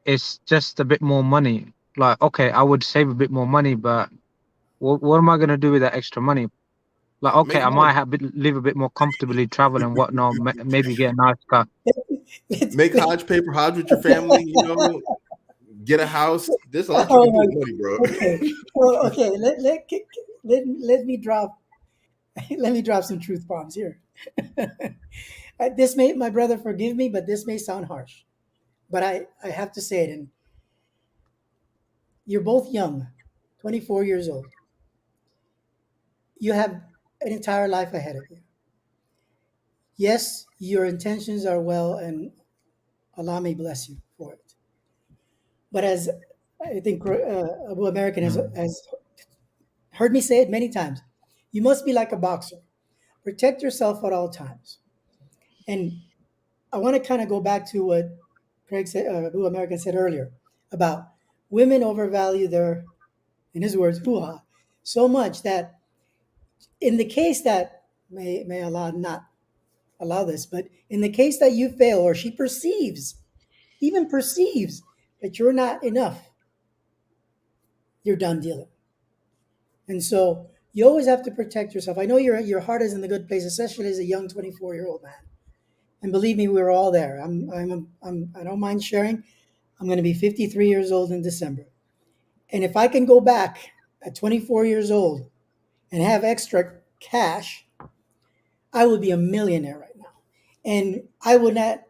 C: it's just a bit more money. Like, okay, I would save a bit more money, but what am I going to do with that extra money? Like, okay, I might live a bit more comfortably, travel and whatnot, maybe get a nice car.
A: Make Hajj, pay for Hajj with your family, get a house. There's a lot you can do with money, bro.
B: Okay. Well, okay. Let me drop some truth bombs here. My brother, forgive me, but this may sound harsh, but I have to say it. And you're both young, 24 years old. You have an entire life ahead of you. Yes, your intentions are well, and Allah may bless you for it. But as I think Abuamerican has heard me say it many times, you must be like a boxer. Protect yourself at all times. And I want to kind of go back to what Craig said, Abuamerican said earlier about women overvalue their, in his words, hoo-ha, so much that in the case that, may Allah not allow this, but in the case that you fail or she even perceives that you're not enough, you're done dealing. And so you always have to protect yourself. I know your heart is in the good place, especially as a young 24-year-old man. And believe me, we're all there. I don't mind sharing. I'm going to be 53 years old in December. And if I can go back at 24 years old and have extra cash, I would be a millionaire right now. And I would not,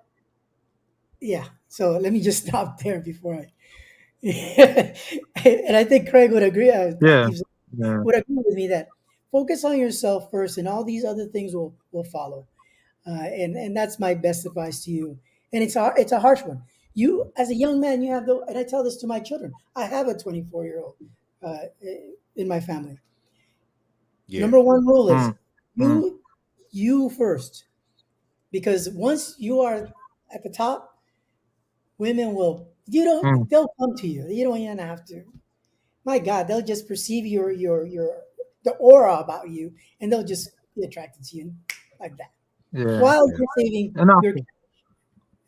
B: yeah. So let me just stop there before I, and I think Craig would agree. Would agree with me that focus on yourself first, and all these other things will follow. And that's my best advice to you. And it's a harsh one. You, as a young man, you have and I tell this to my children. I have a 24-year-old in my family. Yeah. Number one rule is you first, because once you are at the top, women they'll come to you. You don't even have to. My God, they'll just perceive the aura about you, and they'll just be attracted to you like that.
C: Yeah.
B: While you're saving your,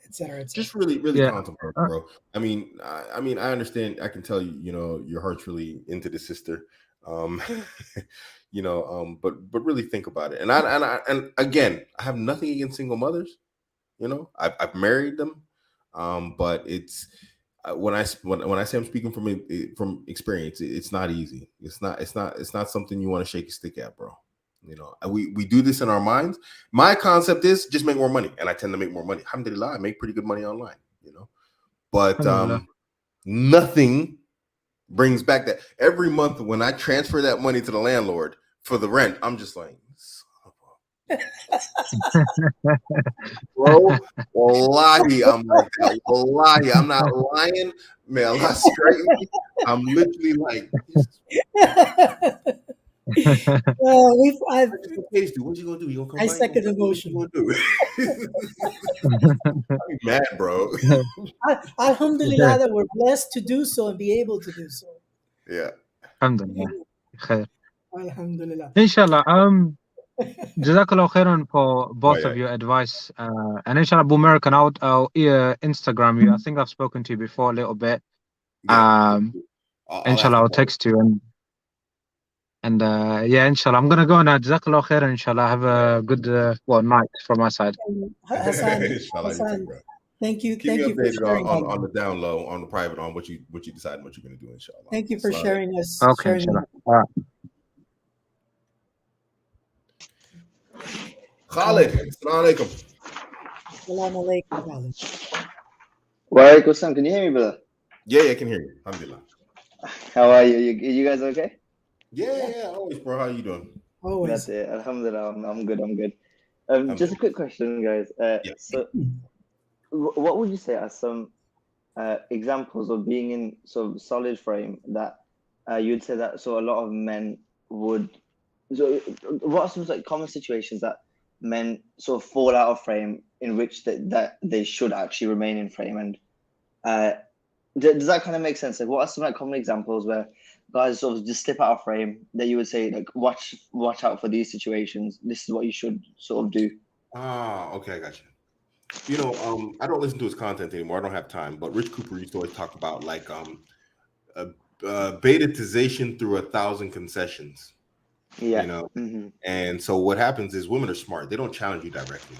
B: et cetera, et cetera.
A: Just really contemplate, bro. I mean, I understand. I can tell you, your heart's really into the sister. Um, but really think about it. And again, I have nothing against single mothers. I've married them, but it's when I say I'm speaking from experience, it's not easy. It's not something you want to shake a stick at, bro. We do this in our minds. My concept is just make more money, and I tend to make more money. Alhamdulillah, I make pretty good money online. But nothing brings back that every month when I transfer that money to the landlord for the rent. I'm just like, bro, wallahi, I'm like that. Wallahi, I'm not lying. May Allah straighten me. I'm literally like, what you gonna do? You gonna come
B: I
A: by?
B: second the
A: What you
B: motion.
A: gonna do? I'm mad, bro.
B: Alhamdulillah that we're blessed to do so and be able to do so.
A: Yeah.
C: Alhamdulillah. Khair.
B: Alhamdulillah.
C: Inshallah. Jazakallah khairan for both of your advice. And inshallah, Abuamerican, I'll Instagram you. I think I've spoken to you before a little bit. Inshallah, I'll text you and yeah, inshallah. I'm gonna go now. Jazakallah khairan, inshallah. Have a good night from my side.
B: Hassan, thank you.
A: Keep me
B: you for
A: updated
B: sharing
A: on the down low, on the private, on what you decide and what you're gonna do, inshallah.
B: Thank you for sharing us.
C: Okay, inshallah. All right.
A: Khalid, assalamu alaikum.
B: Assalamu alaikum, Khalid.
D: Wa alaikum assalam. Can you hear me, brother?
A: Yeah, I can hear you. Alhamdulillah.
D: How are you? You guys okay?
A: Yeah, always, bro. How you doing?
B: Always.
D: That's it. Alhamdulillah, I'm good. Just a quick question, guys. So, what would you say are some examples of being in sort of solid frame that you'd say that a lot of men would? So, what are some like common situations that men sort of fall out of frame in which that they should actually remain in frame? And does that kind of make sense? Like, what are some common examples where guys sort of just slip out of frame that you would say, like, watch out for these situations? This is what you should sort of do.
A: Okay, I got you. I don't listen to his content anymore. I don't have time. But Rich Cooper used to always talk about like betatization through 1,000 concessions.
D: Yeah.
A: And so what happens is women are smart. They don't challenge you directly.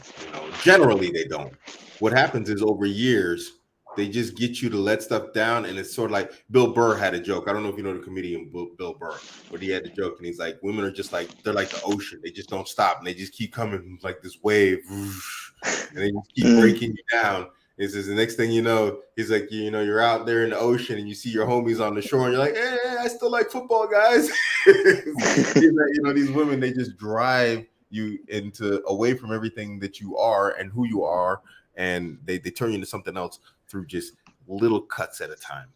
A: Generally they don't. What happens is over years they just get you to let stuff down, and it's sort of like Bill Burr had a joke. I don't know if you know the comedian Bill Burr, but he had the joke, and he's like, women are just like, they're like the ocean. They just don't stop, and they just keep coming like this wave, and they just keep breaking you down. He says the next thing you know, he's like, you're out there in the ocean, and you see your homies on the shore, and you're like, hey, I still like football, guys. He's like, these women, they just drive you away from everything that you are and who you are, and they turn you into something else through just little cuts at a time.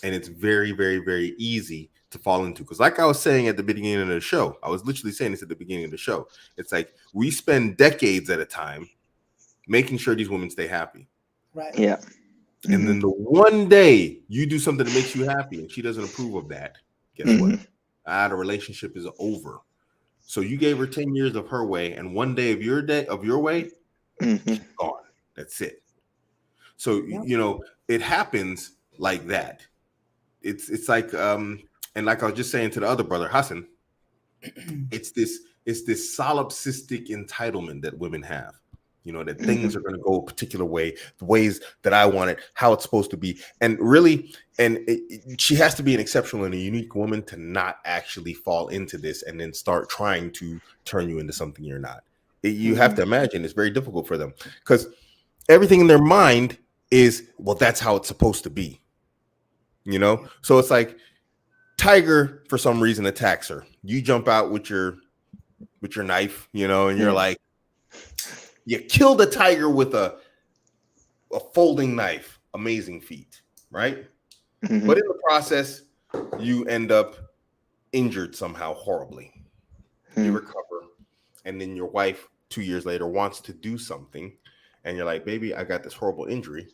A: And it's very, very, very easy to fall into. Because like I was saying at the beginning of the show, I was literally saying this at the beginning of the show. It's like we spend decades at a time making sure these women stay happy.
B: Right.
D: Yeah.
A: And then the one day you do something that makes you happy and she doesn't approve of that, guess what? The relationship is over. So you gave her 10 years of her way, and one day of your way, she's gone. That's it. So, it happens like that. It's like, and like I was just saying to the other brother, Hassan, it's this solipsistic entitlement that women have, that things are going to go a particular way, the ways that I want it, how it's supposed to be. And really, she has to be an exceptional and a unique woman to not actually fall into this and then start trying to turn you into something you're not. You have to imagine it's very difficult for them because everything in their mind is, well, that's how it's supposed to be, So it's like Tiger, for some reason, attacks her. You jump out with your knife, and you're like, you killed a tiger with a folding knife. Amazing feat, right? But in the process, you end up injured somehow horribly. You recover, and then your wife 2 years later wants to do something. And you're like, baby, I got this horrible injury,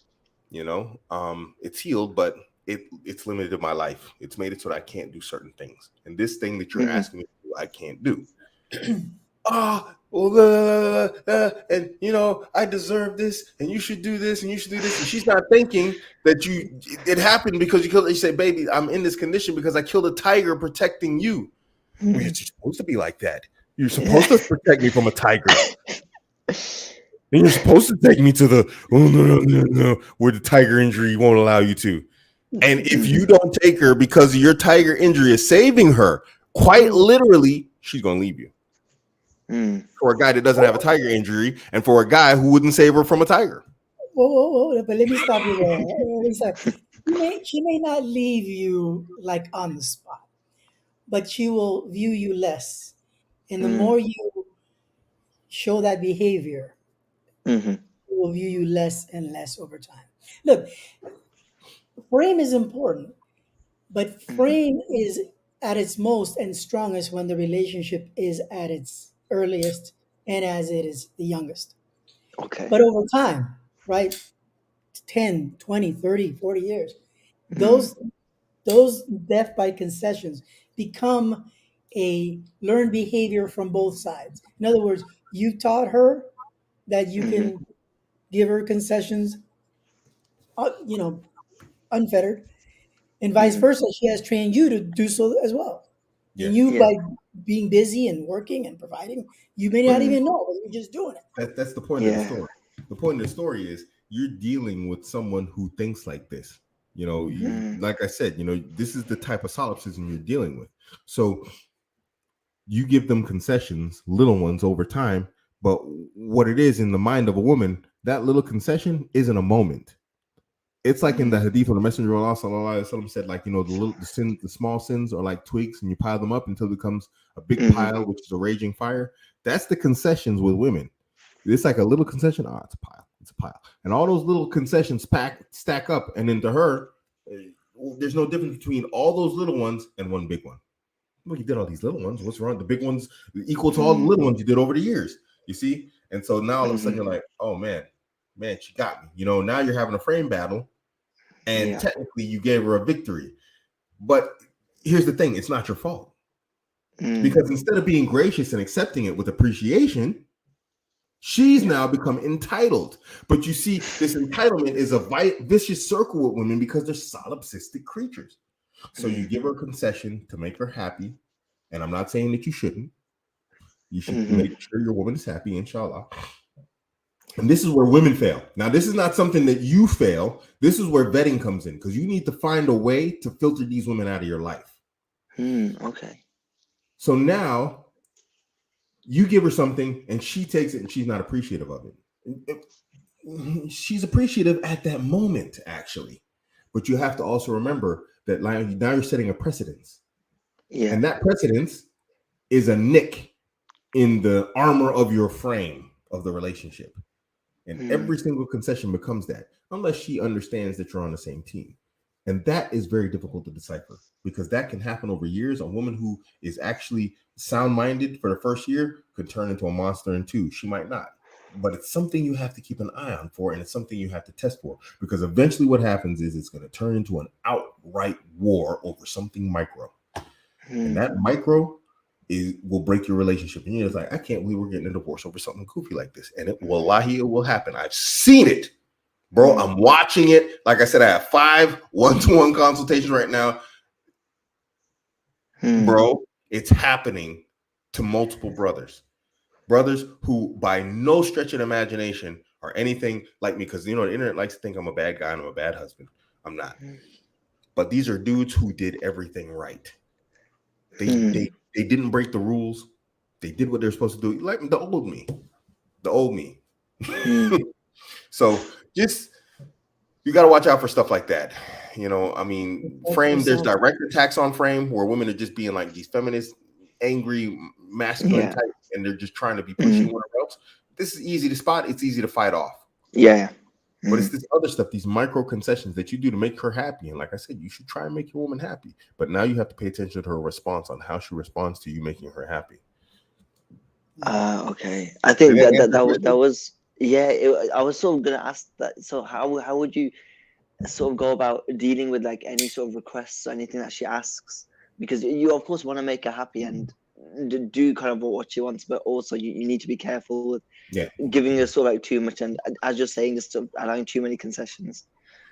A: it's healed, but it's limited my life. It's made it so that I can't do certain things. And this thing that you're asking me to do, I can't do. And I deserve this, and you should do this, and you should do this. And she's not thinking that it happened because you say, baby, I'm in this condition because I killed a tiger protecting you. Well, you're supposed to be like that. You're supposed to protect me from a tiger. And you're supposed to take me to the no, where the tiger injury won't allow you to. And if you don't take her because your tiger injury is saving her, quite literally, she's gonna leave you. For a guy that doesn't have a tiger injury, and for a guy who wouldn't save her from a tiger.
B: Whoa, but let me stop you there. She may not leave you like on the spot, but she will view you less. And the more you show that behavior, she will view you less and less over time. Look, frame is important, but frame is at its most and strongest when the relationship is at its earliest and as it is the youngest.
D: Okay.
B: But over time, right? 10, 20, 30, 40 years, those death by concessions become a learned behavior from both sides. In other words, you taught her that you can give her concessions, unfettered, and vice versa. She has trained you to do so as well.
A: Yeah.
B: And you, by being busy and working and providing, you may not even know, but you're just doing it.
A: That's the point of the story. The point of the story is you're dealing with someone who thinks like this. Like I said, this is the type of solipsism you're dealing with. So you give them concessions, little ones over time, but what it is in the mind of a woman, that little concession isn't a moment. It's like in the hadith of the Messenger of Allah sallallahu alaihi wasallam said, like, the small sins are like twigs, and you pile them up until it becomes a big pile, which is a raging fire. That's the concessions with women. It's like a little concession. It's a pile, and all those little concessions stack up, and then to her, there's no difference between all those little ones and one big one. Well, you did all these little ones. What's wrong? The big ones equal to all the little ones you did over the years. You see, and so now all of a sudden you're like, oh man, she got me. Now you're having a frame battle. And technically, you gave her a victory. But here's the thing. It's not your fault. Because instead of being gracious and accepting it with appreciation, she's now become entitled. But you see, this entitlement is a vicious circle with women because they're solipsistic creatures. So you give her a concession to make her happy. And I'm not saying that you shouldn't. You should make sure your woman is happy, inshallah. And this is where women fail. Now, this is not something that you fail. This is where vetting comes in, because you need to find a way to filter these women out of your life.
D: Okay.
A: So now you give her something and she takes it and she's not appreciative of it. She's appreciative at that moment, actually. But you have to also remember that now you're setting a precedence. Yeah. And that precedence is a nick in the armor of your frame of the relationship. And every single concession becomes that, unless she understands that you're on the same team. And that is very difficult to decipher, because that can happen over years. A woman who is actually sound-minded for the first year could turn into a monster in 2. She might not. But it's something you have to keep an eye on for, and it's something you have to test for, because eventually what happens is it's going to turn into an outright war over something micro. And that micro will break your relationship. And you're just like, I can't believe we're getting a divorce over something goofy like this. And wallahi, it will happen. I've seen it, bro. I'm watching it. Like I said, I have 5 one-to-one consultations right now. Bro, it's happening to multiple brothers who by no stretch of imagination are anything like me. Because, the internet likes to think I'm a bad guy and I'm a bad husband. I'm not. But these are dudes who did everything right. They didn't break the rules. They did what they're supposed to do. Like the old me. So just, you got to watch out for stuff like that. Frame, there's direct attacks on frame where women are just being like these feminist, angry, masculine types, and they're just trying to be pushing one else. This is easy to spot. It's easy to fight off.
D: Yeah.
A: But it's this other stuff, these micro concessions that you do to make her happy. And like I said, you should try and make your woman happy. But now you have to pay attention to her response on how she responds to you making her happy.
D: Okay. I think that was I was sort of going to ask that. So how would you sort of go about dealing with like any sort of requests or anything that she asks? Because you of course want to make her happy and do kind of what she wants, but also you need to be careful with giving her sort of like too much, and as you're saying, just allowing too many concessions.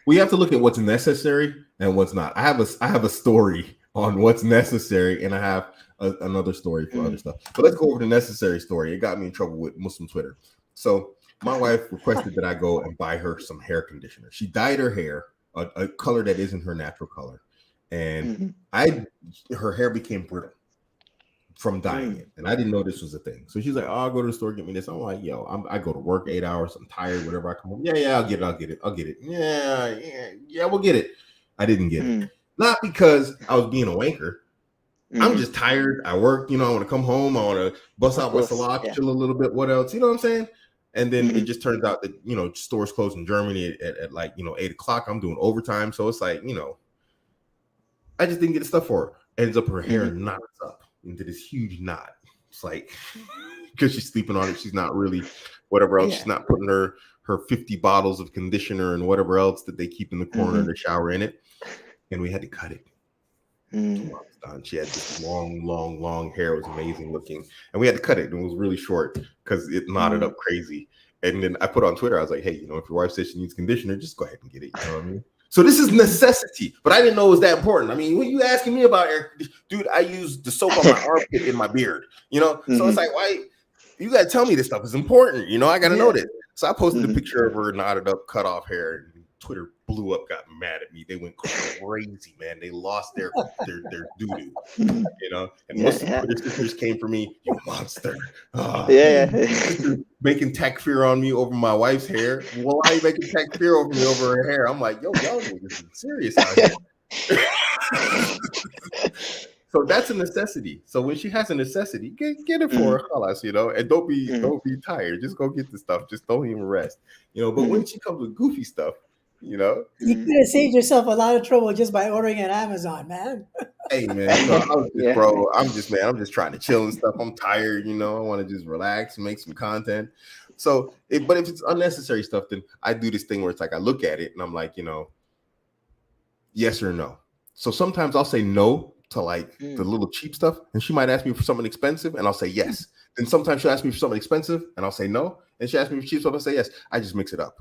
A: We have to look at what's necessary and what's not. I have a story on what's necessary, and I have another story for other stuff. But let's go over the necessary story. It got me in trouble with Muslim Twitter. So my wife requested that I go and buy her some hair conditioner. She dyed her hair a color that isn't her natural color, and her hair became brittle from dyeing it, and I didn't know this was a thing. So she's like, "Oh, I'll go to the store, get me this." I'm like, "Yo, I go to work 8 hours. I'm tired. Whatever. I come home. Yeah, I'll get it. Yeah, we'll get it." I didn't get it, not because I was being a wanker. I'm just tired. I work. I want to come home. I want to bust out my salon, chill a little bit. What else? You know what I'm saying? And then it just turns out that stores close in Germany at like 8 o'clock. I'm doing overtime, so it's like I just didn't get the stuff for her. Ends up her hair knots up into this huge knot. It's like because she's sleeping on it, she's not really whatever else. She's not putting her 50 bottles of conditioner and whatever else that they keep in the corner of the shower in it. And we had to cut it. She had this long hair. It was amazing looking, and we had to cut it. And it was really short because it knotted up crazy. And then I put on Twitter, I was like, "Hey, if your wife says she needs conditioner, just go ahead and get it." You know what I mean? So this is necessity, but I didn't know it was that important. I mean, when you asking me about air, dude, I use the soap on my armpit in my beard. So it's like, why you gotta tell me this stuff is important? I gotta know this. So I posted a picture of her knotted up, cut off hair. And Twitter blew up, got mad at me. They went crazy, man. They lost their doo-doo, And most of the Twitter sisters came for me, "You monster." Making takfir on me over my wife's hair. Well, why are you making takfir over me over her hair? I'm like, yo, y'all niggas is serious out here. So that's a necessity. So when she has a necessity, get it for her, halas, and don't be tired. Just go get the stuff. Just don't even rest. But when she comes with goofy stuff,
B: you could have saved yourself a lot of trouble just by ordering it on Amazon, man.
A: Hey man, bro, I'm just trying to chill and stuff. I'm tired, I want to just relax and make some content. So, but if it's unnecessary stuff, then I do this thing where it's like I look at it and I'm like, yes or no. So sometimes I'll say no to like the little cheap stuff, and she might ask me for something expensive, and I'll say yes. Then sometimes she'll ask me for something expensive, and I'll say no. And she asks me for cheap stuff, I'll say yes. I just mix it up.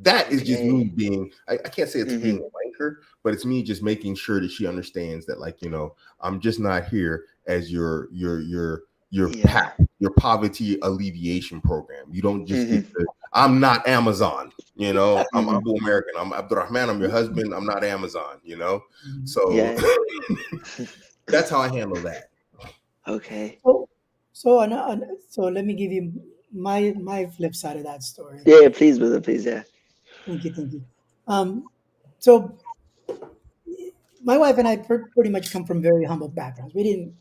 A: That is just me being, I can't say it's being a wanker, but it's me just making sure that she understands that, like, I'm just not here as your poverty alleviation program. You don't just get I'm not Amazon, I'm Abuamerican. I'm Abdurrahman. I'm your husband. I'm not Amazon, So that's how I handle that.
D: Okay.
B: So let me give you my flip side of that story.
D: Yeah, please, brother, please, yeah.
B: Thank you. So my wife and I pretty much come from very humble backgrounds. We didn't,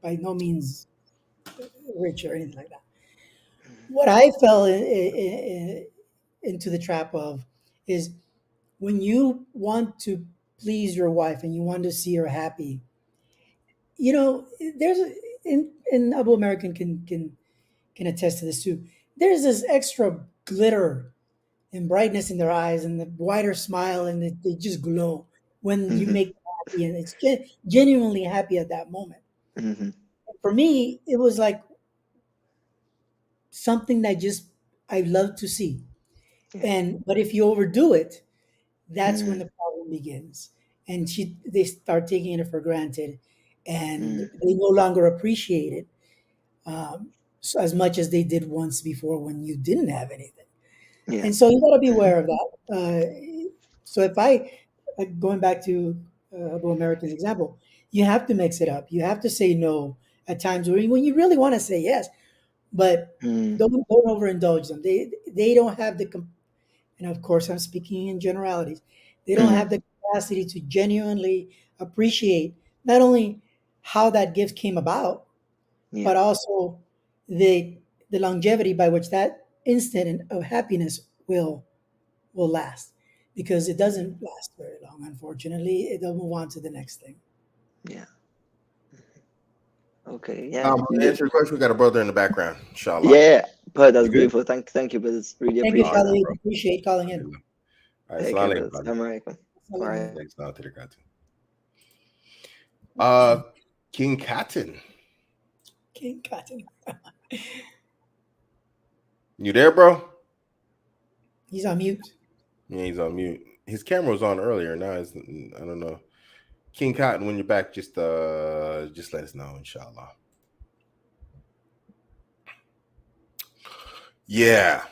B: by no means rich or anything like that. What I fell into the trap of is when you want to please your wife and you want to see her happy. There's in Abuamerican can attest to this too. There's this extra glitter and brightness in their eyes and the wider smile, and they just glow when you make them happy, and it's genuinely happy at that moment. For me, it was like something that I love to see. But if you overdo it, that's when the problem begins. And they start taking it for granted, and they no longer appreciate it so as much as they did once before when you didn't have anything. And so you got to be aware of that. So if going back to Abuamerican's example, you have to mix it up. You have to say no at times when you really want to say yes, but don't overindulge them. They don't have and of course I'm speaking in generalities. They don't have the capacity to genuinely appreciate not only how that gift came about, but also the longevity by which that instant of happiness will last, because it doesn't last very long. Unfortunately, it'll move on to the next thing.
D: Yeah. Okay. Yeah.
A: To answer your question, we got a brother in the background. Inshallah.
D: Yeah, but that's beautiful. Thank you, brothers. Really
B: Thank
D: appreciate
B: you,
D: it.
B: Appreciate calling in.
A: All right, Abuamerican. King Cotton. You there, bro?
B: He's on mute.
A: Yeah, he's on mute. His camera was on earlier. Now I don't know. King Cotton, when you're back, just let us know, inshallah. Yeah,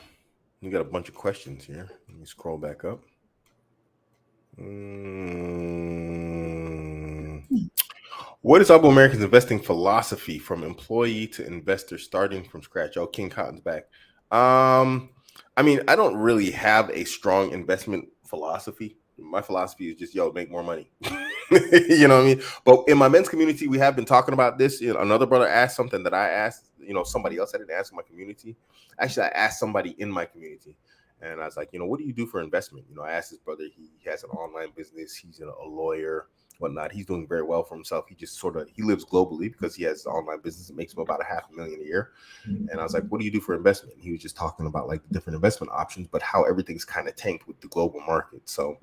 A: we got a bunch of questions here. Let me scroll back up. What is Abuamerican's investing philosophy from employee to investor starting from scratch? Oh, King Cotton's back. I mean, I don't really have a strong investment philosophy. My philosophy is just, make more money. You know what I mean? But in my men's community, we have been talking about this. Another brother asked something that I asked, somebody else I didn't ask in my community. Actually, I asked somebody in my community. And I was like, what do you do for investment? I asked his brother, he has an online business. He's a lawyer, whatnot. He's doing very well for himself. He just he lives globally because he has an online business that makes him about $500,000 a year. And I was like, what do you do for investment? And he was just talking about like the different investment options, but how everything's kind of tanked with the global market. So,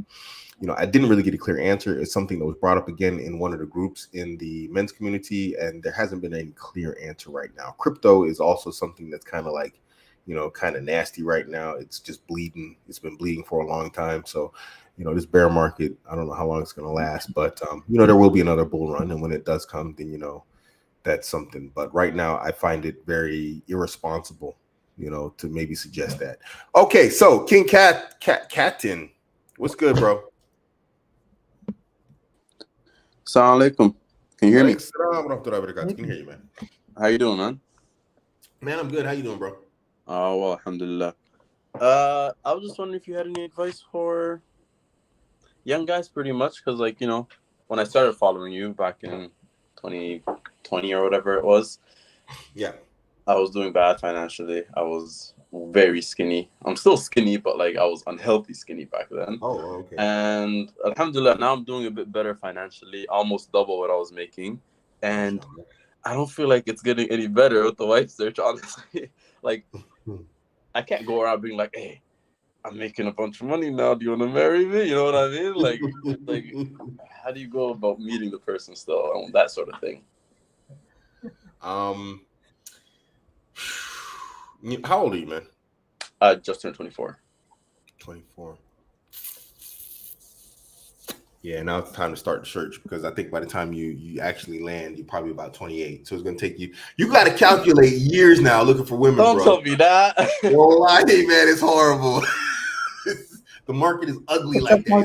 A: I didn't really get a clear answer. It's something that was brought up again in one of the groups in the men's community, and there hasn't been any clear answer right now. Crypto is also something that's kind of like, kind of nasty right now. It's just bleeding. It's been bleeding for a long time. So, this bear market, I don't know how long it's going to last, but, there will be another bull run. And when it does come, then, that's something. But right now, I find it very irresponsible, to maybe suggest that. Okay, so King Catin, what's good, bro?
E: Assalamu alaikum. Can you hear me?
A: Can you hear you, man?
E: How you doing, man?
A: Man, I'm good. How you doing, bro?
E: Oh, well, alhamdulillah. I was just wondering if you had any advice for young guys, pretty much, because, like, when I started following you back in 2020 or whatever it was,
A: yeah,
E: I was doing bad financially. I was very skinny. I'm still skinny, but like I was unhealthy skinny back then.
A: Oh, okay.
E: And alhamdulillah, now I'm doing a bit better financially, almost double what I was making. And I don't feel like it's getting any better with the wife search, honestly. Like, I can't go around being like, hey, I'm making a bunch of money now. Do you want to marry me? You know what I mean? Like, how do you go about meeting the person still on that sort of thing?
A: How old are you, man?
E: I just turned 24.
A: 24. Yeah, now it's time to start the search, because I think by the time you actually land, you're probably about 28. So it's gonna take you got to calculate years now looking for women,
E: Don't
A: bro.
E: tell me that.
A: Well, man, it's horrible. The market is ugly like that.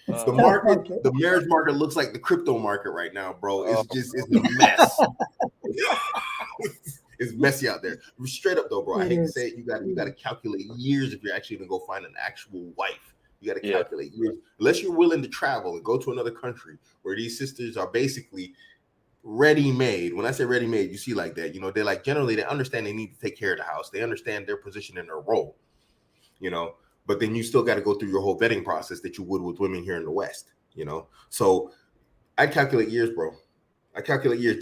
A: It's brutal out there. The marriage market looks like the crypto market right now, bro. It's a mess. It's messy out there. Straight up though, bro. I hate to say it, you got to calculate years if you're actually gonna go find an actual wife. You got to calculate years, unless you're willing to travel and go to another country where these sisters are basically ready-made. When I say ready-made, you see like that. They're like, generally they understand they need to take care of the house. They understand their position and their role. But then you still got to go through your whole vetting process that you would with women here in the West. So I calculate years, bro. I calculate years.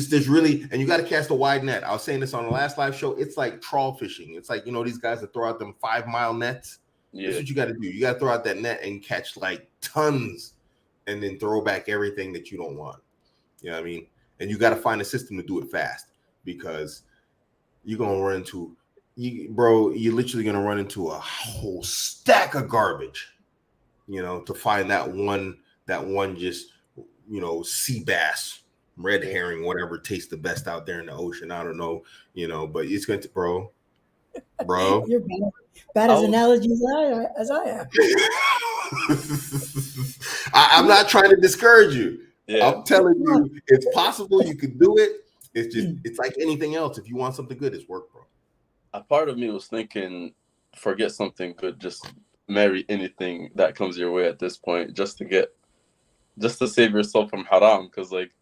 A: There's really, and you got to cast a wide net. I was saying this on the last live show. It's like trawl fishing. It's like, these guys that throw out them 5-mile nets. Yeah. That's what you got to do. You got to throw out that net and catch like tons, and then throw back everything that you don't want. You know what I mean? And you got to find a system to do it fast, because you're gonna run into, you're literally gonna run into a whole stack of garbage. To find that one just sea bass, red herring, whatever tastes the best out there in the ocean. I don't know, but it's going to, bro.
B: You're bad as analogies as I am.
A: I'm not trying to discourage you. Yeah. I'm telling you, it's possible. You could do it. It's just, it's like anything else. If you want something good, it's work, bro.
E: A part of me was thinking, forget something good, just marry anything that comes your way at this point, just to save yourself from haram. Because, like,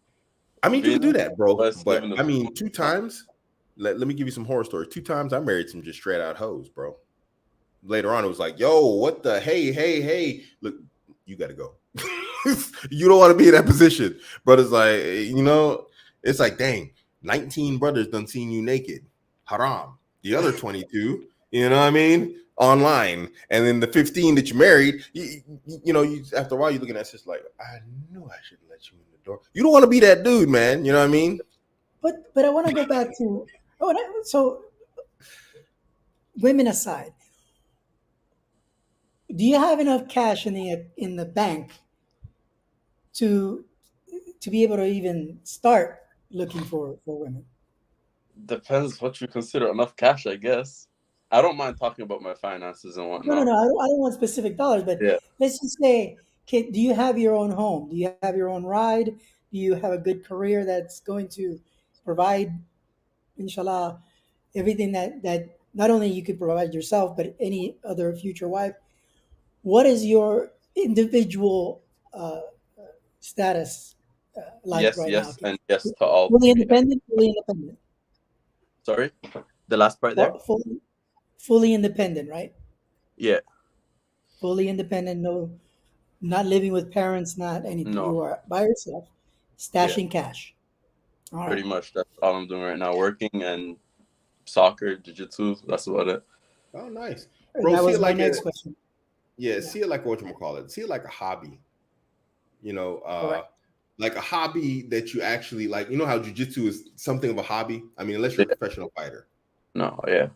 A: I mean, you can do that, bro. But I mean, 2 times. Let me give you some horror stories. 2 times I married some just straight out hoes, bro. Later on, it was like, yo, what the, hey, look, you got to go. You don't want to be in that position. But it's like, it's like, dang, 19 brothers done seen you naked. Haram. The other 22, you know what I mean? Online. And then the 15 that you married, you after a while, you're looking at it, just like, I knew I shouldn't let you in the door. You don't want to be that dude, man. You know what I mean?
B: But I want to go back to, so women aside, do you have enough cash in the bank to be able to even start looking for women?
E: Depends what you consider enough cash, I guess. I don't mind talking about my finances and
B: No, no,
E: whatnot.
B: no. I don't want specific dollars, but
E: Yeah.
B: let's just say, do you have your own home? Do you have your own ride? Do you have a good career that's going to provide, inshallah, everything that not only you could provide yourself, but any other future wife? What is your individual status like
E: Yes,
B: right now?
E: yes, and yes to all
B: Fully
E: three.
B: independent, fully independent,
E: Sorry, the last part there.
B: fully independent, right?
E: Yeah.
B: Fully independent, no, not living with parents, not anything.
E: No.
B: You are by yourself,
E: Yeah.
B: stashing cash. All
E: Pretty
B: right.
E: much. That's all I'm doing right now. Working and soccer, jiu-jitsu. That's about it.
A: Oh, nice,
B: And
A: bro.
B: that
A: See
B: was
A: it
B: my
A: like a
B: next question.
A: yeah.
B: Yeah,
A: See it like what you call it. See it like a hobby. You know,
B: correct.
A: like a hobby that you actually like. You know how jujitsu is something of a hobby. I mean, unless you're a
E: Yeah.
A: professional fighter.
E: No. Yeah.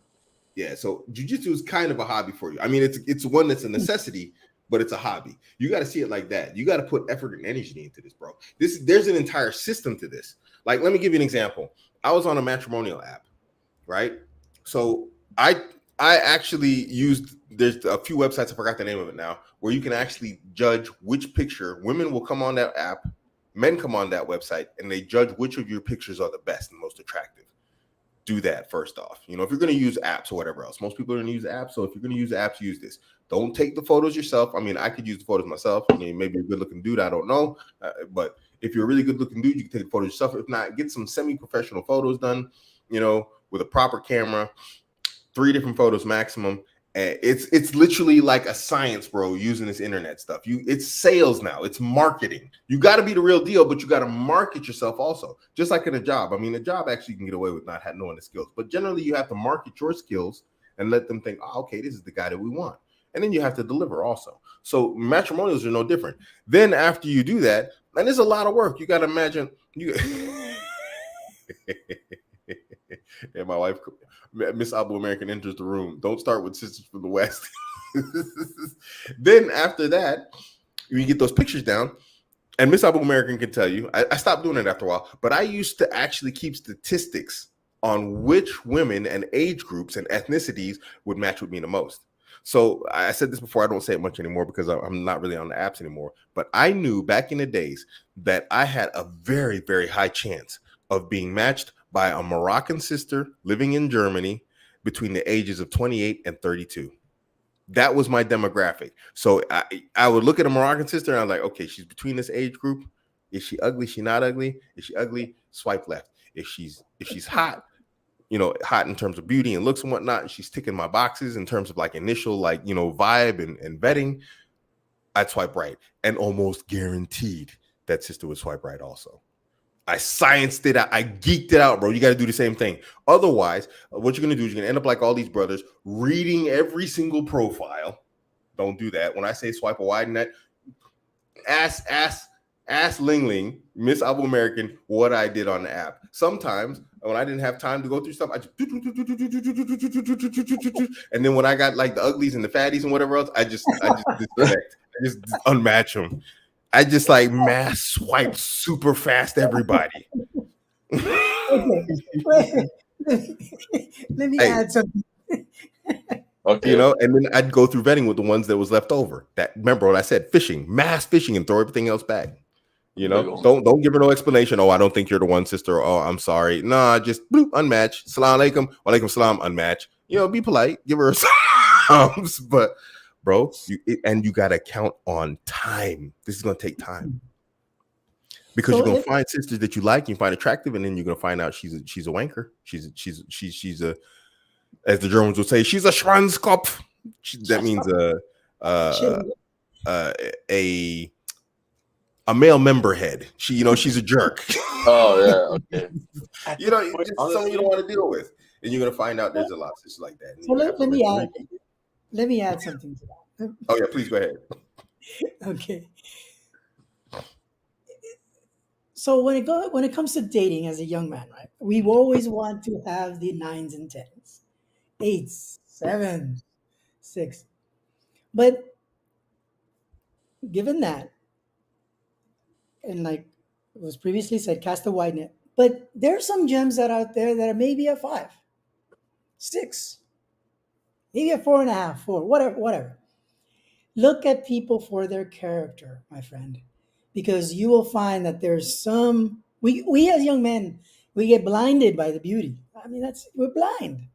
A: Yeah, so jujitsu is kind of a hobby for you. I mean, it's one that's a necessity, but it's a hobby. You got to see it like that. You got to put effort and energy into this, bro. There's an entire system to this. Like, let me give you an example. I was on a matrimonial app, right? So I actually used there's a few websites, I forgot the name of it now, where you can actually judge which picture women will come on that app, men come on that website, and they judge which of your pictures are the best and most attractive. Do that first off. You know, if you're going to use apps or whatever else, most people are going to use apps. So if you're going to use apps, use this. Don't take the photos yourself. I mean, I could use the photos myself. I mean, maybe a good looking dude, I don't know. But if you're a really good looking dude, you can take the photos yourself. If not, get some semi professional photos done, you know, with a proper camera, 3 different photos maximum. It's literally like a science, bro, using this internet stuff. It's sales now. It's marketing. You got to be the real deal, but you got to market yourself also. Just like in a job. I mean, a job actually can get away with not knowing the skills, but generally you have to market your skills and let them think, oh, okay, this is the guy that we want. And then you have to deliver also. So matrimonials are no different. Then after you do that, and there's a lot of work. You got to imagine you. And my wife, Miss Abuamerican, enters the room. Don't start with sisters from the West. Then after that, you get those pictures down, and Miss Abuamerican can tell you. I stopped doing it after a while, but I used to actually keep statistics on which women and age groups and ethnicities would match with me the most. So I said this before. I don't say it much anymore because I'm not really on the apps anymore. But I knew back in the days that I had a very, very high chance of being matched by a Moroccan sister living in Germany between the ages of 28 and 32. That was my demographic. So I would look at a Moroccan sister and I'm like, okay, she's between this age group. Is she ugly? Is she not ugly? Is she ugly? Swipe left. If she's hot, you know, hot in terms of beauty and looks and whatnot, she's ticking my boxes in terms of like initial, like, you know, vibe and vetting, I'd swipe right. And almost guaranteed that sister would swipe right also. I scienced it out. I geeked it out, bro. You got to do the same thing. Otherwise, what you're going to do is you're going to end up like all these brothers reading every single profile. Don't do that. When I say swipe a wide net, ask Ling Ling, Miss Abuamerican, what I did on the app. Sometimes when I didn't have time to go through stuff, I just and then when I got like the uglies and the fatties and whatever else, I just disconnect. I just unmatch them. I just like mass swipe super fast everybody.
B: Okay. Let me
A: Hey.
B: add something.
E: Okay.
A: You know, and then I'd go through vetting with the ones that was left over. That, remember what I said, fishing, mass fishing, and throw everything else back. You know, don't give her no explanation. Oh, I don't think you're the one, sister. Oh, I'm sorry. Nah, just bloop, unmatch. Salam alaikum. Walaikum salam, unmatch. You know, be polite. Give her some. But bro, you gotta count on time. This is gonna take time. Because you're gonna find sisters that you like, you find attractive, and then you're gonna find out she's a wanker. She's a, as the Germans would say, she's a Schwanzkopf. That means a male member head. She's a jerk.
E: Oh yeah, okay.
A: You know, it's just something you don't want to deal with, and you're gonna find out there's a lot of sisters like that.
B: So let me add something to that.
A: Oh yeah, please go ahead.
B: Okay. So when it comes to dating as a young man, right? We always want to have the 9s and 10s, 8s, 7s, 6. But given that, and like it was previously said, cast a wide net. But there's some gems that are out there that are maybe a 5, 6, maybe a 4.5, 4, whatever, whatever. Look at people for their character, my friend, because you will find that there's some we as young men, we get blinded by the beauty. I mean, that's we're blind.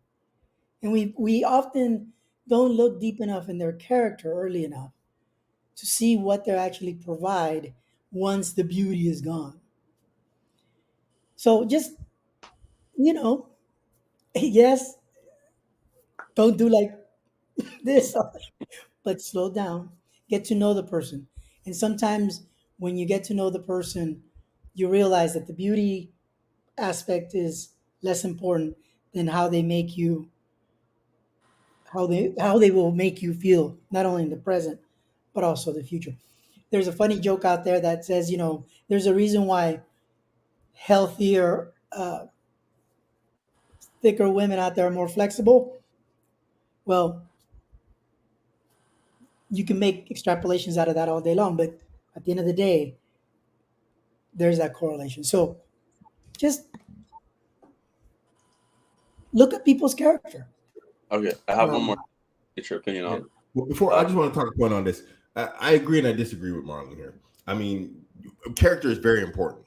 B: And we often don't look deep enough in their character early enough to see what they actually provide once the beauty is gone. So just, you know, yes, don't do like this, but slow down, get to know the person. And sometimes when you get to know the person, you realize that the beauty aspect is less important than how they will make you feel, not only in the present, but also the future. There's a funny joke out there that says, there's a reason why healthier, thicker women out there are more flexible. Well, you can make extrapolations out of that all day long, but at the end of the day, there's that correlation. So just look at people's character.
E: Okay, I have one more. Get your opinion on.
A: Well, before I just want to talk a point on this. I agree and I disagree with Marlon here. I mean, character is very important,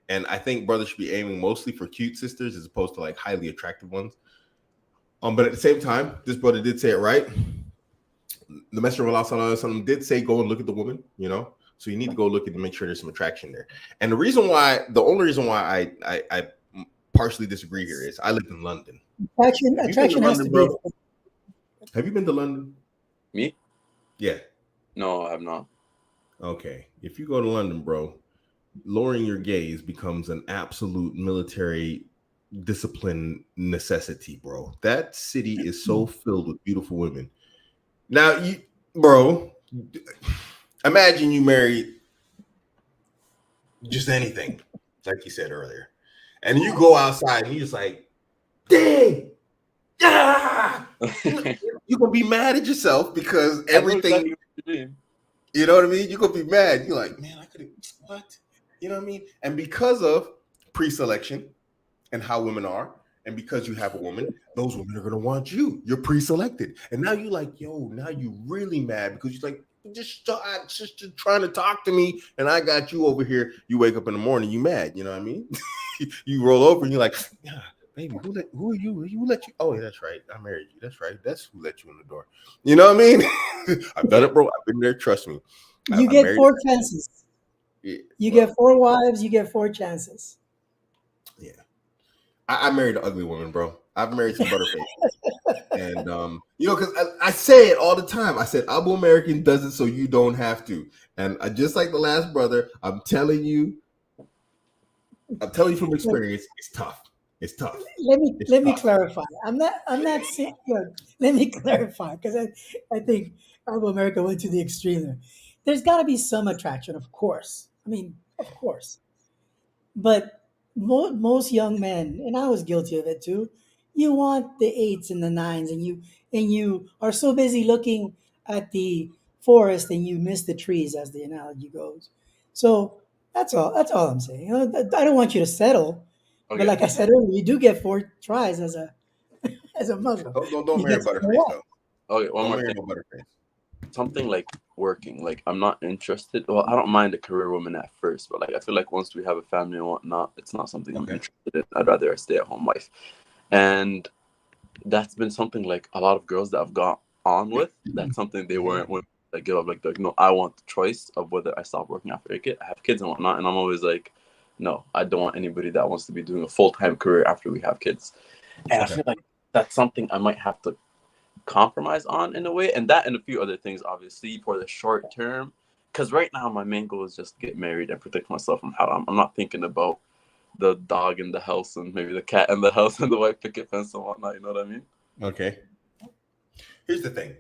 A: and I think brothers should be aiming mostly for cute sisters as opposed to like highly attractive ones. But at the same time, this brother did say it right. The Messenger of Allah Sallallahu Alaihi Wasallam did say, "Go and look at the woman," So you need to go look at to make sure there's some attraction there. And the only reason why I partially disagree here is I live in London.
B: Attraction has to be.
A: Have you been to London?
E: Me?
A: Yeah.
E: No, I have not.
A: Okay. If you go to London, bro, lowering your gaze becomes an absolute military discipline necessity, bro. That city is so filled with beautiful women. Now, bro, imagine you married just anything, like you said earlier, and you go outside and you're just like, dang, ah! You're gonna be mad at yourself because everything, you know what I mean? You're gonna be mad. You're like, man, I could have what? You know what I mean? And because of pre-selection and how women are, and because you have a woman, those women are gonna want you. You're pre-selected, and now you like, now you really mad because you're like, just trying to talk to me, and I got you over here. You wake up in the morning, you mad. You know what I mean? You roll over and you're like, yeah, baby, who are you? Who let you? Oh, yeah, that's right. I married you. That's right. That's who let you in the door. You know what I mean? I've done it, bro. I've been there. Trust me.
B: You get 4 chances. Yeah, you get 4 wives. You get 4 chances.
A: Yeah. I married an ugly woman, bro. I've married some butterface. And, because I say it all the time. I said, Abuamerican does it so you don't have to. And just like the last brother, I'm telling you from experience, it's tough. It's tough.
B: Let me clarify. I'm not saying. Let me clarify because I think America went to the extreme there. There's got to be some attraction, of course. I mean, of course. But most young men, and I was guilty of it too. You want the 8s and the 9s, and you are so busy looking at the forest and you miss the trees, as the analogy goes. So that's all I'm saying. I don't want you to settle. Okay. But like I said earlier, you do get 4 tries as a Muslim.
A: Don't marry butterface though.
E: Okay, one more thing. Something like working. Like I'm not interested. Well, I don't mind a career woman at first, but like I feel like once we have a family and whatnot, it's not something I'm interested in. I'd rather a stay-at-home wife. And that's been something like a lot of girls that I've got on with. That's something they weren't with. Like give up. Like no, I want the choice of whether I stop working after I have kids and whatnot. And I'm always like, no, I don't want anybody that wants to be doing a full-time career after we have kids. And I feel like that's something I might have to compromise on in a way, and that and a few other things, obviously, for the short term. Because right now, my main goal is just get married and protect myself from haram. I'm not thinking about the dog in the house and maybe the cat in the house and the white picket fence and whatnot. You know what I mean?
A: Okay. Here's the thing.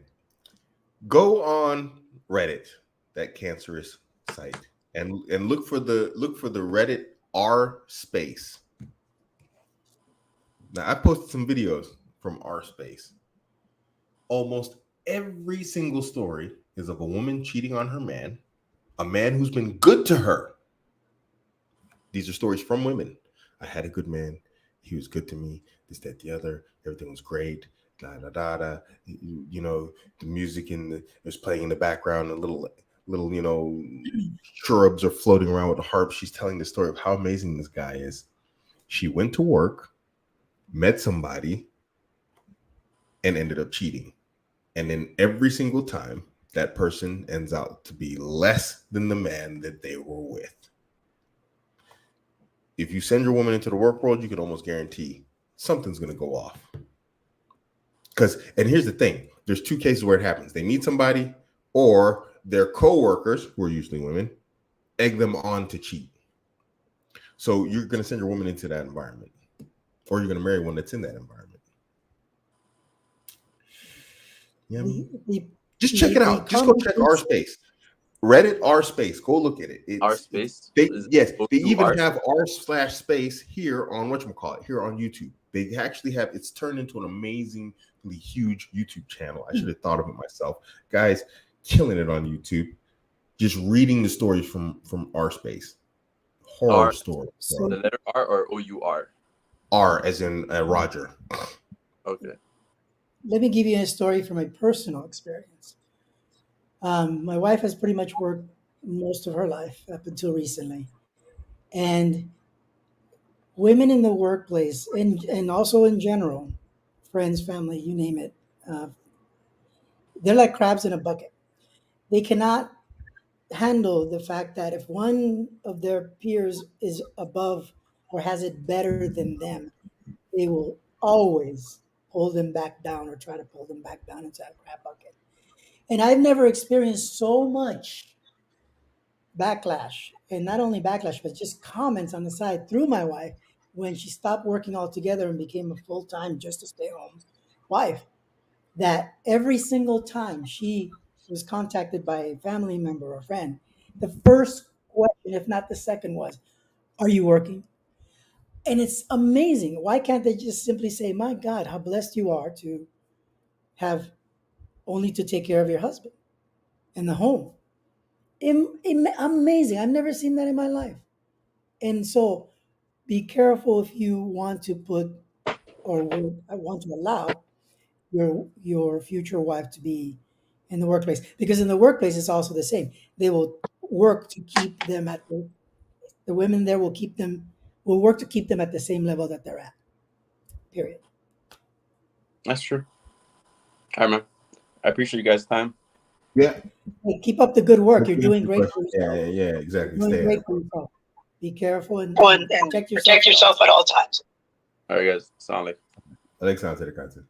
A: Go on Reddit, that cancerous site, and look for the Reddit r space. Now I posted some videos from r space. Almost every single story is of a woman cheating on her man, a man who's been good to her, These are stories from women. I had a good man. He was good to me. This, that, the other. Everything was great. Da da da da. You know, the music is playing in the background. A little cherubs are floating around with the harp. She's telling the story of how amazing this guy is. She went to work, met somebody, and ended up cheating. And then every single time, that person ends out to be less than the man that they were with. If you send your woman into the work world, you can almost guarantee something's going to go off. And here's the thing, there's two cases where it happens. They meet somebody, or their co-workers, who are usually women, egg them on to cheat. So you're going to send your woman into that environment, or you're going to marry one that's in that environment. Yeah. Just check it out. Just go check R Space. Reddit R Space. Go look at it.
E: R Space?
A: They even have r/space here on whatchamacallit, here on YouTube. They actually have, it's turned into an amazingly huge YouTube channel. I should have thought of it myself. Guys, killing it on YouTube. Just reading the stories from R Space. Horror story.
E: So the letter R or O-U-R?
A: R as in Roger.
E: Okay.
B: Let me give you a story from my personal experience. My wife has pretty much worked most of her life up until recently. And women in the workplace, and also in general, friends, family, you name it, they're like crabs in a bucket. They cannot handle the fact that if one of their peers is above or has it better than them, they will always pull them back down or try to pull them back down into that crab bucket. And I've never experienced so much backlash, and not only backlash, but just comments on the side through my wife when she stopped working altogether and became a full-time just to stay home wife, that every single time she was contacted by a family member or friend, the first question, if not the second, was, "Are you working?" And it's amazing. Why can't they just simply say, "My God, how blessed you are to have only to take care of your husband in the home"? Amazing. I've never seen that in my life. And so be careful if you want to put or want to allow your future wife to be in the workplace, because in the workplace it's also the same. They will work to keep them at the women there will work to keep them at the same level that they're at. Period.
E: That's true. All right, man. I appreciate you guys' time.
A: Yeah.
B: Hey, keep up the good work. You're doing great for yourself.
A: Yeah, exactly.
B: You're doing
A: Stay
B: great
A: at
B: for yourself. Be careful and
F: protect yourself at all times.
E: All right, guys. Assalamu
A: alaikum.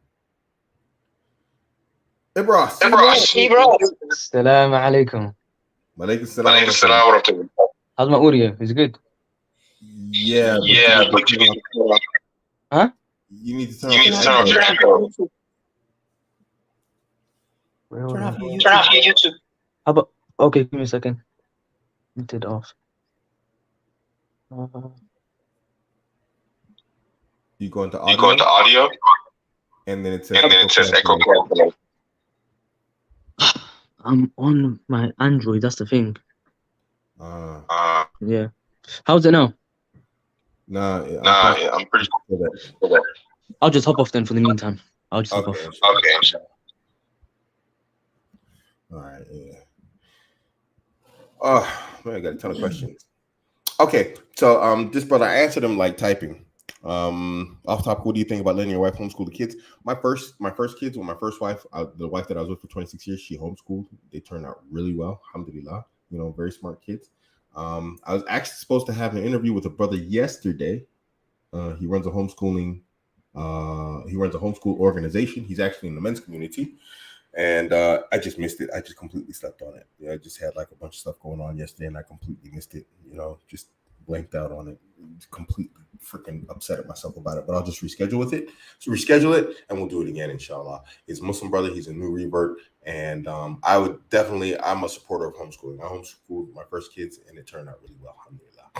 A: Ibras.
F: Assalamu alaikum.
A: Walaikum salam.
F: How's my audio? Is it good?
A: Yeah, but you need to
F: Huh?
A: You need to turn off your echo.
B: Turn off your
F: YouTube. How about? Okay, give me a second. Turn it off.
A: You go into audio, and then it says echo.
F: I'm on my Android. That's the thing. Yeah. How's it now?
A: I'm pretty sure that.
F: I'll just hop off then for the meantime. I'll just hop off.
A: Okay. All right. Yeah. Oh man, I got a ton of questions. Okay, so this brother, I answered him like typing. Off topic, what do you think about letting your wife homeschool the kids? My first kids, with my first wife, the wife that I was with for 26 years, she homeschooled. They turned out really well, alhamdulillah. Very smart kids. I was actually supposed to have an interview with a brother yesterday. He runs a homeschool organization. He's actually in the men's community. And I just missed it. I just completely slept on it. I just had like a bunch of stuff going on yesterday, and I completely missed it. Just blanked out on it. Completely freaking upset at myself about it. But I'll just reschedule it, and we'll do it again, inshallah. He's a Muslim brother. He's a new revert, and I'm a supporter of homeschooling. I homeschooled my first kids, and it turned out really well, alhamdulillah.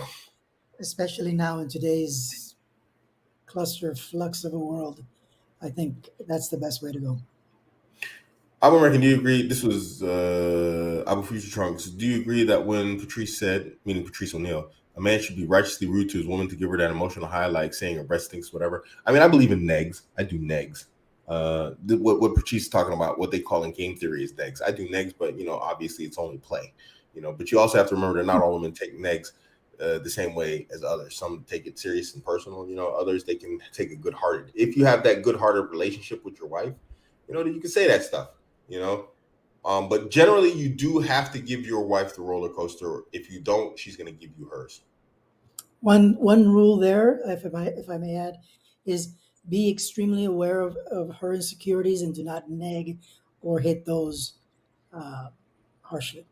B: Especially now in today's cluster flux of a world, I think that's the best way to go.
A: Abuamerican, do you agree? This was Abu Future Trunks. Do you agree that when Patrice said, meaning Patrice O'Neill, A man should be righteously rude to his woman to give her that emotional high, like saying her breast stinks, whatever. I mean, I believe in negs. I do negs. What Patrice is talking about, what they call in game theory is negs. I do negs, but obviously it's only play. But you also have to remember that not all women take negs the same way as others. Some take it serious and personal. Others they can take a good-hearted. If you have that good-hearted relationship with your wife, then you can say that stuff. But generally, you do have to give your wife the roller coaster. If you don't, she's going to give you hers.
B: One rule there, if I may add, is be extremely aware of her insecurities and do not neg or hit those harshly.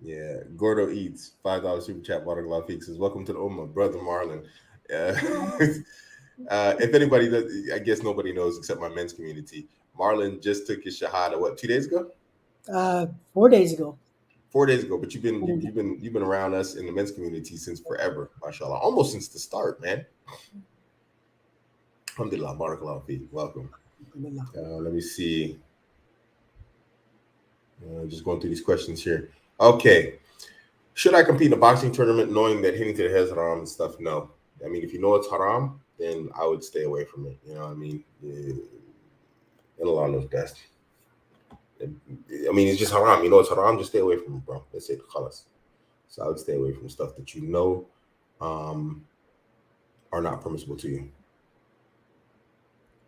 A: Yeah, Gordo Eats, $5 super chat, Water Glove Feek says, welcome to the Ummah, Brother Marlon. If anybody does, I guess nobody knows except my men's community. Marlon just took his Shahada, 2 days ago?
B: 4 days ago.
A: 4 days ago, but you've been around us in the men's community since forever, mashallah, almost since the start, man. Alhamdulillah, Barakallahu Feek, welcome. Let me see. Just going through these questions here. Okay. Should I compete in a boxing tournament knowing that hitting to the head is haram and stuff? No. I mean, if you know it's haram, then I would stay away from it. You know what I mean? And Allah knows best. I mean, it's just haram. You know it's haram, just stay away from it, bro. That's it. Khalas. So I would stay away from stuff that you know are not permissible to you.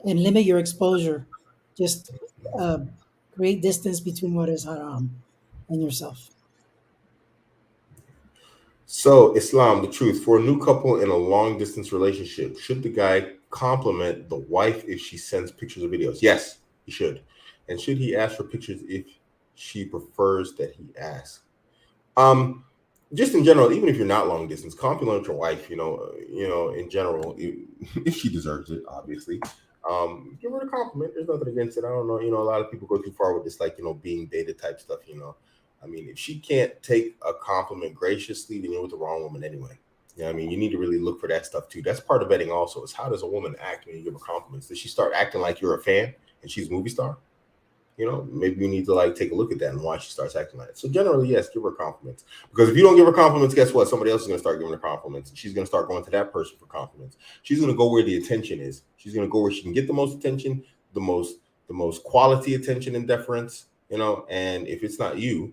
B: And limit your exposure. Just create distance between what is haram and yourself.
A: So, Islam, the truth. For a new couple in a long-distance relationship, should the guy compliment the wife if she sends pictures or videos? Yes, he should. And should he ask for pictures if she prefers that he ask? Just in general, even if you're not long distance, compliment your wife, in general, if she deserves it, obviously. Give her a compliment. There's nothing against it. I don't know. A lot of people go too far with this, being dated type stuff, I mean, if she can't take a compliment graciously, then you're with the wrong woman anyway. I mean, you need to really look for that stuff too. That's part of vetting also, is how does a woman act when you give her compliments? Does she start acting like you're a fan and she's a movie star? Maybe you need to take a look at that and why she starts acting like it. So generally, yes, give her compliments. Because if you don't give her compliments, guess what? Somebody else is going to start giving her compliments. And she's going to start going to that person for compliments. She's going to go where the attention is. She's going to go where she can get the most attention, the most quality attention and deference, and if it's not you,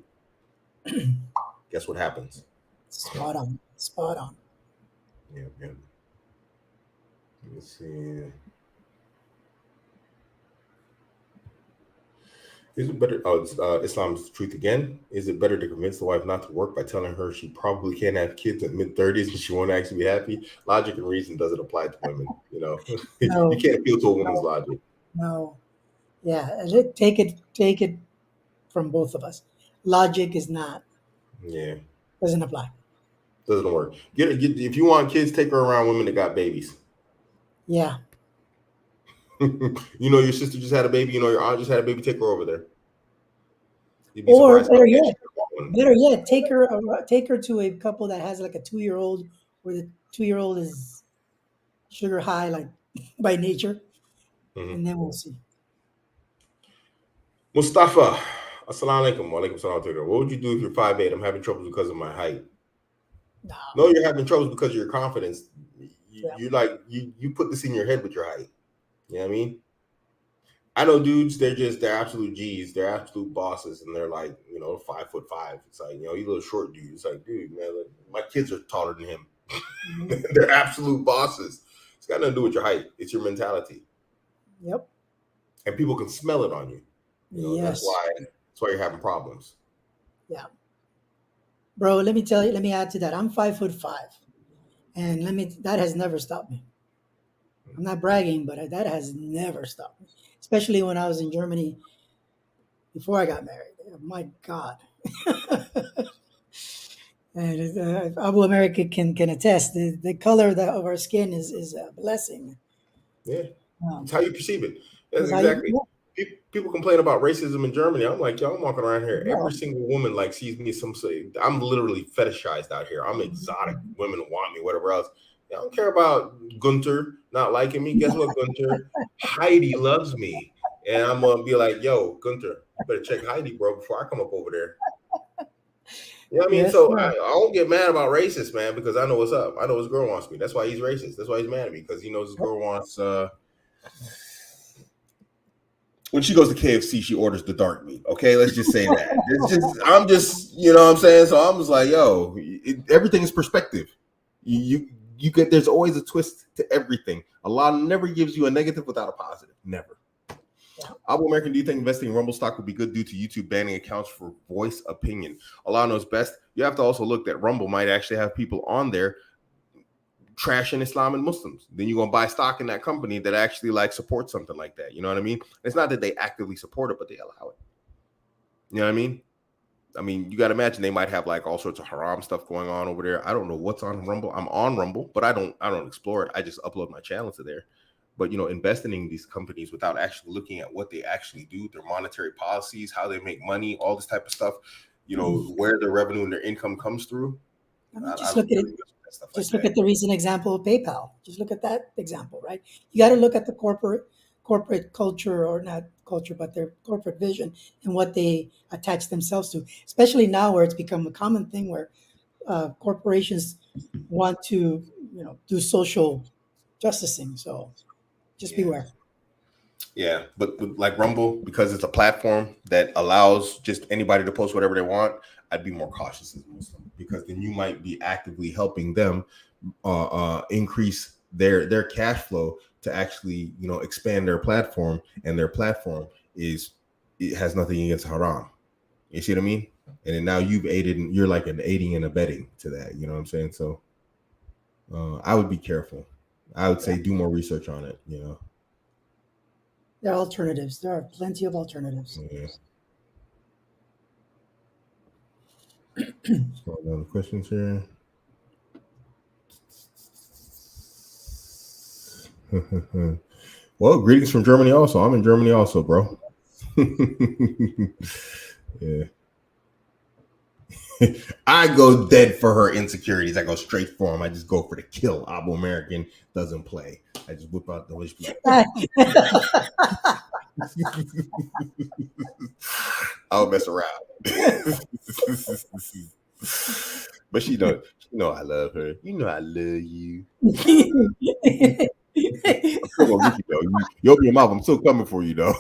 A: guess what happens?
B: Spot on.
A: Yeah. Let's see. Is it better? It's Islam's truth again. Is it better to convince the wife not to work by telling her she probably can't have kids at mid-30s and she won't actually be happy? Logic and reason doesn't apply to women.
B: No,
A: you can't appeal to a woman's logic.
B: No. Yeah, take it from both of us. Logic is not.
A: Yeah.
B: Doesn't apply.
A: Doesn't work. If you want kids, take her around women that got babies.
B: Yeah.
A: Your sister just had a baby. Your aunt just had a baby. Take her over there.
B: Or better yet, take her to a couple that has like a 2-year-old, where the 2-year-old is sugar high, by nature, and then we'll see.
A: Mustafa, assalamu alaikum. Wa alaikum salam. What would you do if you're 5'8"? I'm having trouble because of my height. No, you're having troubles because of your confidence. You put this in your head with your height. You know what I mean? I know dudes, they're absolute G's, they're absolute bosses, and they're 5'5". It's you little short dude. It's dude, man, my kids are taller than him. They're absolute bosses. It's got nothing to do with your height. It's your mentality.
B: Yep.
A: And people can smell it on you.
B: Yes.
A: That's why you're having problems.
B: Yeah. Bro, let me add to that. I'm 5'5", and that has never stopped me. I'm not bragging, but that has never stopped me. Especially when I was in Germany before I got married. My God. And Abuamerican can attest. The color of our skin is a blessing.
A: Yeah. It's how you perceive it. That's exactly. People complain about racism in Germany. I'm like, yo, I'm walking around here. Yeah. Every single woman sees me I'm literally fetishized out here. I'm exotic. Women want me, whatever else. I don't care about Gunter not liking me. Guess what, Gunter? Heidi loves me. And I'm going to be like, yo, Gunter, you better check Heidi, bro, before I come up over there. You know what I mean?
B: Yes,
A: So I
B: sir.
A: don't get mad about racist, man, because I know what's up. I know his girl wants me. That's why he's racist. That's why he's mad at me, because he knows his girl wants. When she goes to KFC, she orders the dark meat. Okay, let's just say that. I'm just, you know what I'm saying? So I'm just like, yo, everything is perspective. You get, there's always a twist to everything. Allah never gives you a negative without a positive. Never. Abuamerican, do you think investing in Rumble stock would be good due to YouTube banning accounts for voice opinion? Allah knows best. You have to also look that Rumble might actually have people on there trashing Islam and Muslims. Then you're gonna buy stock in that company that actually like supports something like that. You know what I mean? It's not that they actively support it, but they allow it. You know what I mean? I mean, you got to imagine they might have like all sorts of haram stuff going on over there. I don't know what's on Rumble. I'm on Rumble, but I don't explore it. I just upload my channel to there. But, you know, investing in these companies without actually looking at what they actually do, their monetary policies, how they make money, all this type of stuff, you know, where their revenue and their income comes through.
B: Just look at it. Just look at the recent example of PayPal. Just look at that example, right? You got to look at the corporate culture, or not culture, but their corporate vision and what they attach themselves to. Especially now, where it's become a common thing, where corporations want to, do social justicing. So just beware.
A: Yeah, but like Rumble, because it's a platform that allows just anybody to post whatever they want, I'd be more cautious as a Muslim, because then you might be actively helping them increase their cash flow to actually, you know, expand their platform, and their platform it has nothing against haram. You see what I mean? And then now you've aided, and you're like an aiding and abetting to that. You know what I'm saying? So I would be careful. I would say do more research on it. You know.
B: There are alternatives. There are plenty of alternatives.
A: Yeah. Let's go down the questions here. Well, greetings from Germany also. I'm in Germany also, bro. Yeah. I go dead for her insecurities. I go straight for them. I just go for the kill. Abuamerican doesn't play. I just whip out the wish. I'll mess around. But she know I love her. You know I love you. I'm still gonna get you though. You open your mouth, I'm still coming for you though.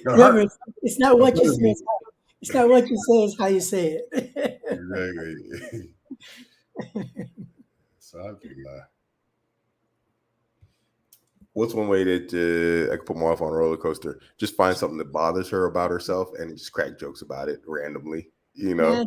B: Remember, it's not what you say. It's not what you say. It's how you say it.
A: Exactly. So I could lie. What's one way that I could put my wife on a roller coaster? Just find something that bothers her about herself and just crack jokes about it randomly. You know,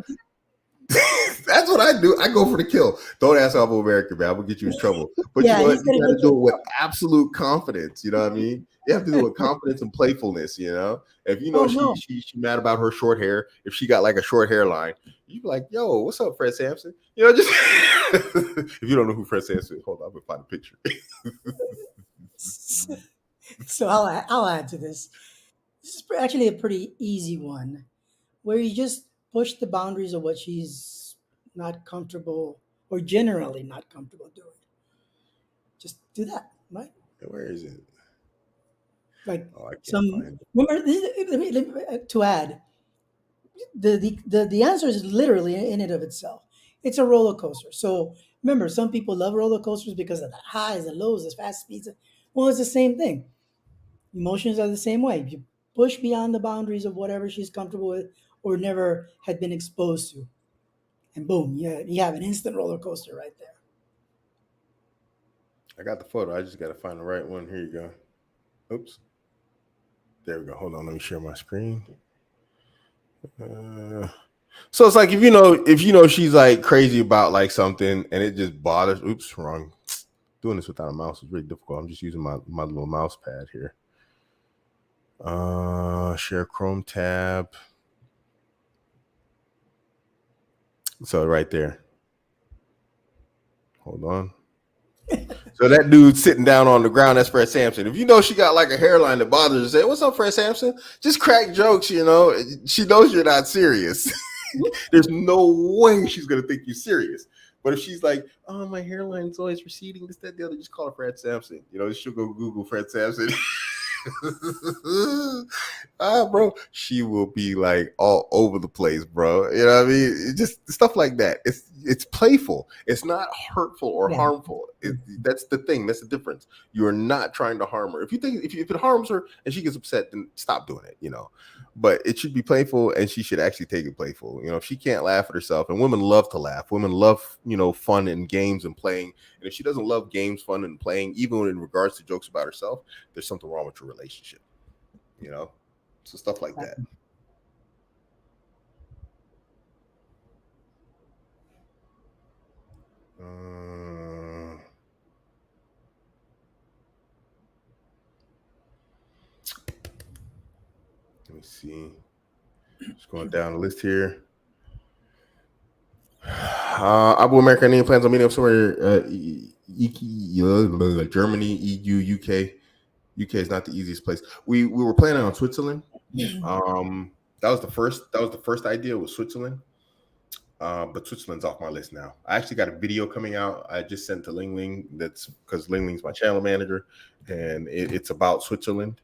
A: that's what I do. I go for the kill. Don't ask Abuamerican, man. I will get you in trouble. But you know what? You got to do it with absolute confidence. You know what I mean? You have to do it with confidence and playfulness. You know, if you know she's mad about her short hair, if she got like a short hairline, you be like, "Yo, what's up, Fred Sampson?" You know, just if you don't know who Fred Sampson is, hold on, I'm gonna find a picture.
B: So I'll add to this. This is actually a pretty easy one, where you just push the boundaries of what she's not comfortable, or generally not comfortable doing. Just do that, right?
A: Where is it?
B: Like
A: I can't find it.
B: Remember, to add, the answer is literally in and of itself. It's a roller coaster. So remember, some people love roller coasters because of the highs, the lows, the fast speeds. Well, it's the same thing. Emotions are the same way. You push beyond the boundaries of whatever she's comfortable with or never had been exposed to, and boom, you have an instant roller coaster right there.
A: I got the photo. I just got to find the right one. Here you go. Oops. There we go. Hold on. Let me share my screen. So it's like if you know she's like crazy about like something and it just bothers. Oops, wrong. Doing this without a mouse is really difficult. I'm just using my little mouse pad here. Share Chrome tab. So right there. Hold on. So that dude sitting down on the ground, that's Fred Sampson. If you know she got like a hairline that bothers her, say, "What's up, Fred Sampson?" Just crack jokes, you know. She knows you're not serious. There's no way she's gonna think you're serious. But if she's like, "Oh, my hairline's always receding," this, that, the other, just call her Fred Sampson. You know, she'll go Google Fred Sampson. Bro, she will be like all over the place, bro. You know what I mean? Just stuff like that. It's playful. It's not hurtful or harmful. That's the thing. That's the difference. You are not trying to harm her. If you think if it harms her and she gets upset, then stop doing it. You know. But it should be playful, and she should actually take it playful. You know, if she can't laugh at herself, and women love to laugh. Women love, fun and games and playing. And if she doesn't love games, fun, and playing, even in regards to jokes about herself, there's something wrong with your relationship. So stuff like that. Let me see. Just going down the list here. Abuamerican, any plans on meeting up somewhere? Germany, EU, UK. UK is not the easiest place. We were planning on Switzerland. That was the first idea was Switzerland. But Switzerland's off my list now. I actually got a video coming out. I just sent to Ling Ling. That's because Ling Ling's my channel manager, and it's about Switzerland.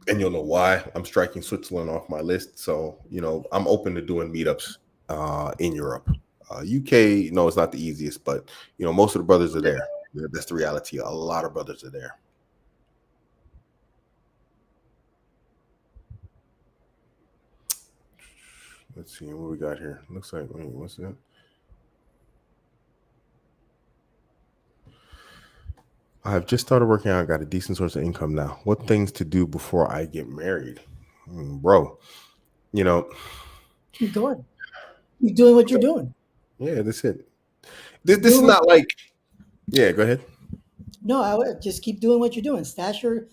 A: And you'll know why I'm striking Switzerland off my list. So, I'm open to doing meetups in Europe. UK, no, it's not the easiest, but most of the brothers are there. That's the reality. A lot of brothers are there. Let's see what we got here. Looks like, what's that? I've just started working out. I got a decent source of income now. What things to do before I get married? Bro,
B: keep going. Keep doing what you're doing.
A: Yeah, that's it. This is not like, yeah, go ahead.
B: No, I would just keep doing what you're doing. Stash your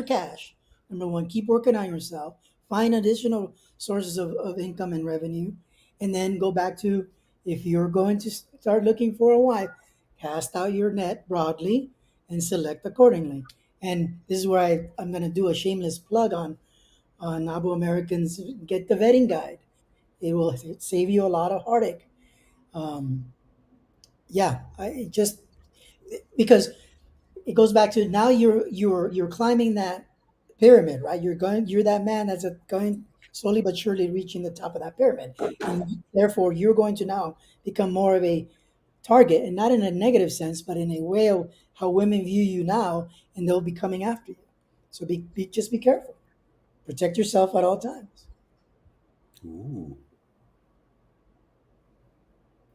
B: cash. Number one, keep working on yourself. Find additional sources of income and revenue. And then go back to, if you're going to start looking for a wife, cast out your net broadly and select accordingly. And this is where I'm going to do a shameless plug on Abuamerican's Get the Vetting Guide. It will save you a lot of heartache. Because it goes back to now you're climbing that pyramid, right? You're that man that's going slowly but surely reaching the top of that pyramid, and therefore you're going to now become more of a target, and not in a negative sense, but in a way of how women view you now, and they'll be coming after you. So just be careful. Protect yourself at all times.
A: Ooh.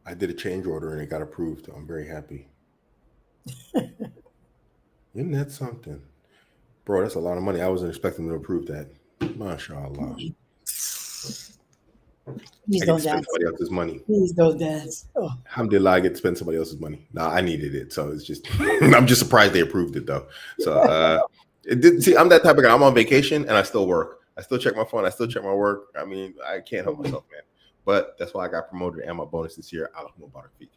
A: I did a change order and it got approved. I'm very happy. Isn't that something? Bro, that's a lot of money. I wasn't expecting to approve that. MashaAllah.
B: Please don't dance.
A: Somebody else's money.
B: Please don't dance. Oh.
A: Alhamdulillah, I get to spend somebody else's money. No, I needed it. So it's just, I'm just surprised they approved it though. So see, I'm that type of guy. I'm on vacation and I still work. I still check my phone. I still check my work. I mean, I can't help myself, man. But that's why I got promoted and my bonus this year. I don't know about it.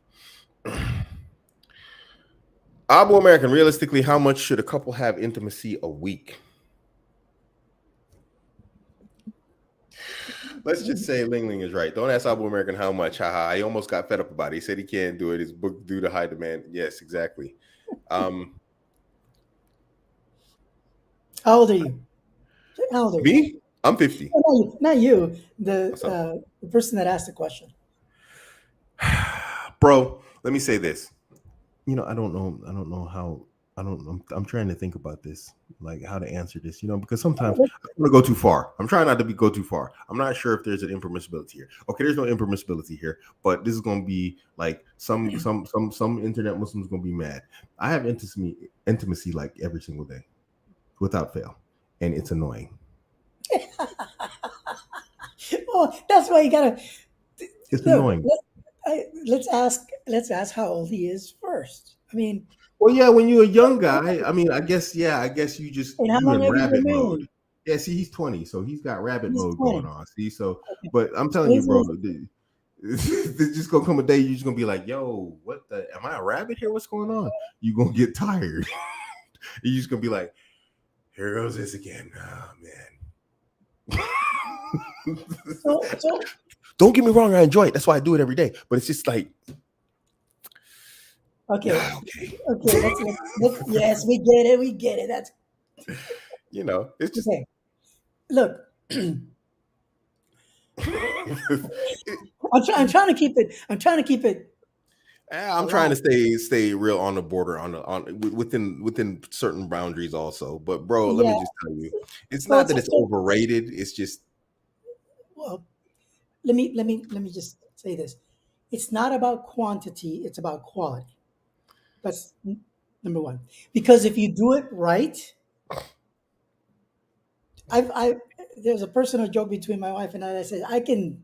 A: Abuamerican, realistically, how much should a couple have intimacy a week? Let's just say Ling Ling is right. Don't ask Abuamerican how much. Haha, he almost got fed up about it. He said he can't do it. His book due to high demand. Yes, exactly.
B: How old are you?
A: Me? I'm 50.
B: No, not you. The person that asked the question.
A: Bro, let me say this. I don't know how. I'm trying to think about this, like how to answer this. Because sometimes I'm gonna go too far. I'm trying not to go too far. I'm not sure if there's an impermissibility here. Okay, there's no impermissibility here, but this is gonna be like some internet Muslims gonna be mad. I have intimacy like every single day, without fail, and it's annoying.
B: Oh, that's why you gotta.
A: It's annoying.
B: Let's ask how old he is first. I mean,
A: well, yeah, when you're a young guy, I mean, I guess you just
B: and how long
A: in
B: have
A: rabbit
B: you been
A: mode.
B: married?
A: Yeah, see, he's 20, so he's got rabbit mode
B: 20.
A: going on. See, so, but I'm telling you, bro, there's just gonna come a day you're just gonna be like, yo, what the? Am I a rabbit here? What's going on? You're gonna get tired. You're just gonna be like, here goes this again. Oh man.
B: So
A: don't get me wrong, I enjoy it. That's why I do it every day. But it's just like,
B: okay. Let's yes, we get it. That's
A: You know, it's just.
B: Okay. Look, I'm trying to keep it. I'm trying to keep it.
A: I'm trying to stay real on the border within certain boundaries also. But bro, let me
B: Yeah.
A: just tell you, it's
B: Well,
A: not that it's overrated. It's just
B: well. Let me just say this. It's not about quantity. It's about quality. That's number one. Because if you do it right, I there's a personal joke between my wife and I. I said I can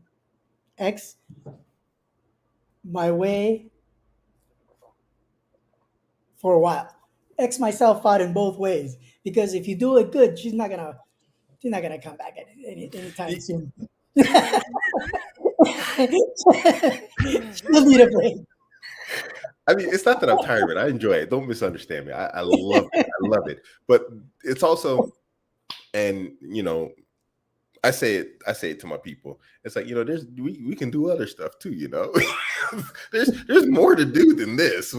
B: X my way for a while. X myself out in both ways because if you do it good, she's not gonna come back anytime soon. She'll need a break.
A: I mean, it's not that I'm tired of it. I enjoy it. Don't misunderstand me. I love it. I love it. But it's also, and you know, I say it to my people. It's like, you know, we can do other stuff too, you know. there's more to do than this.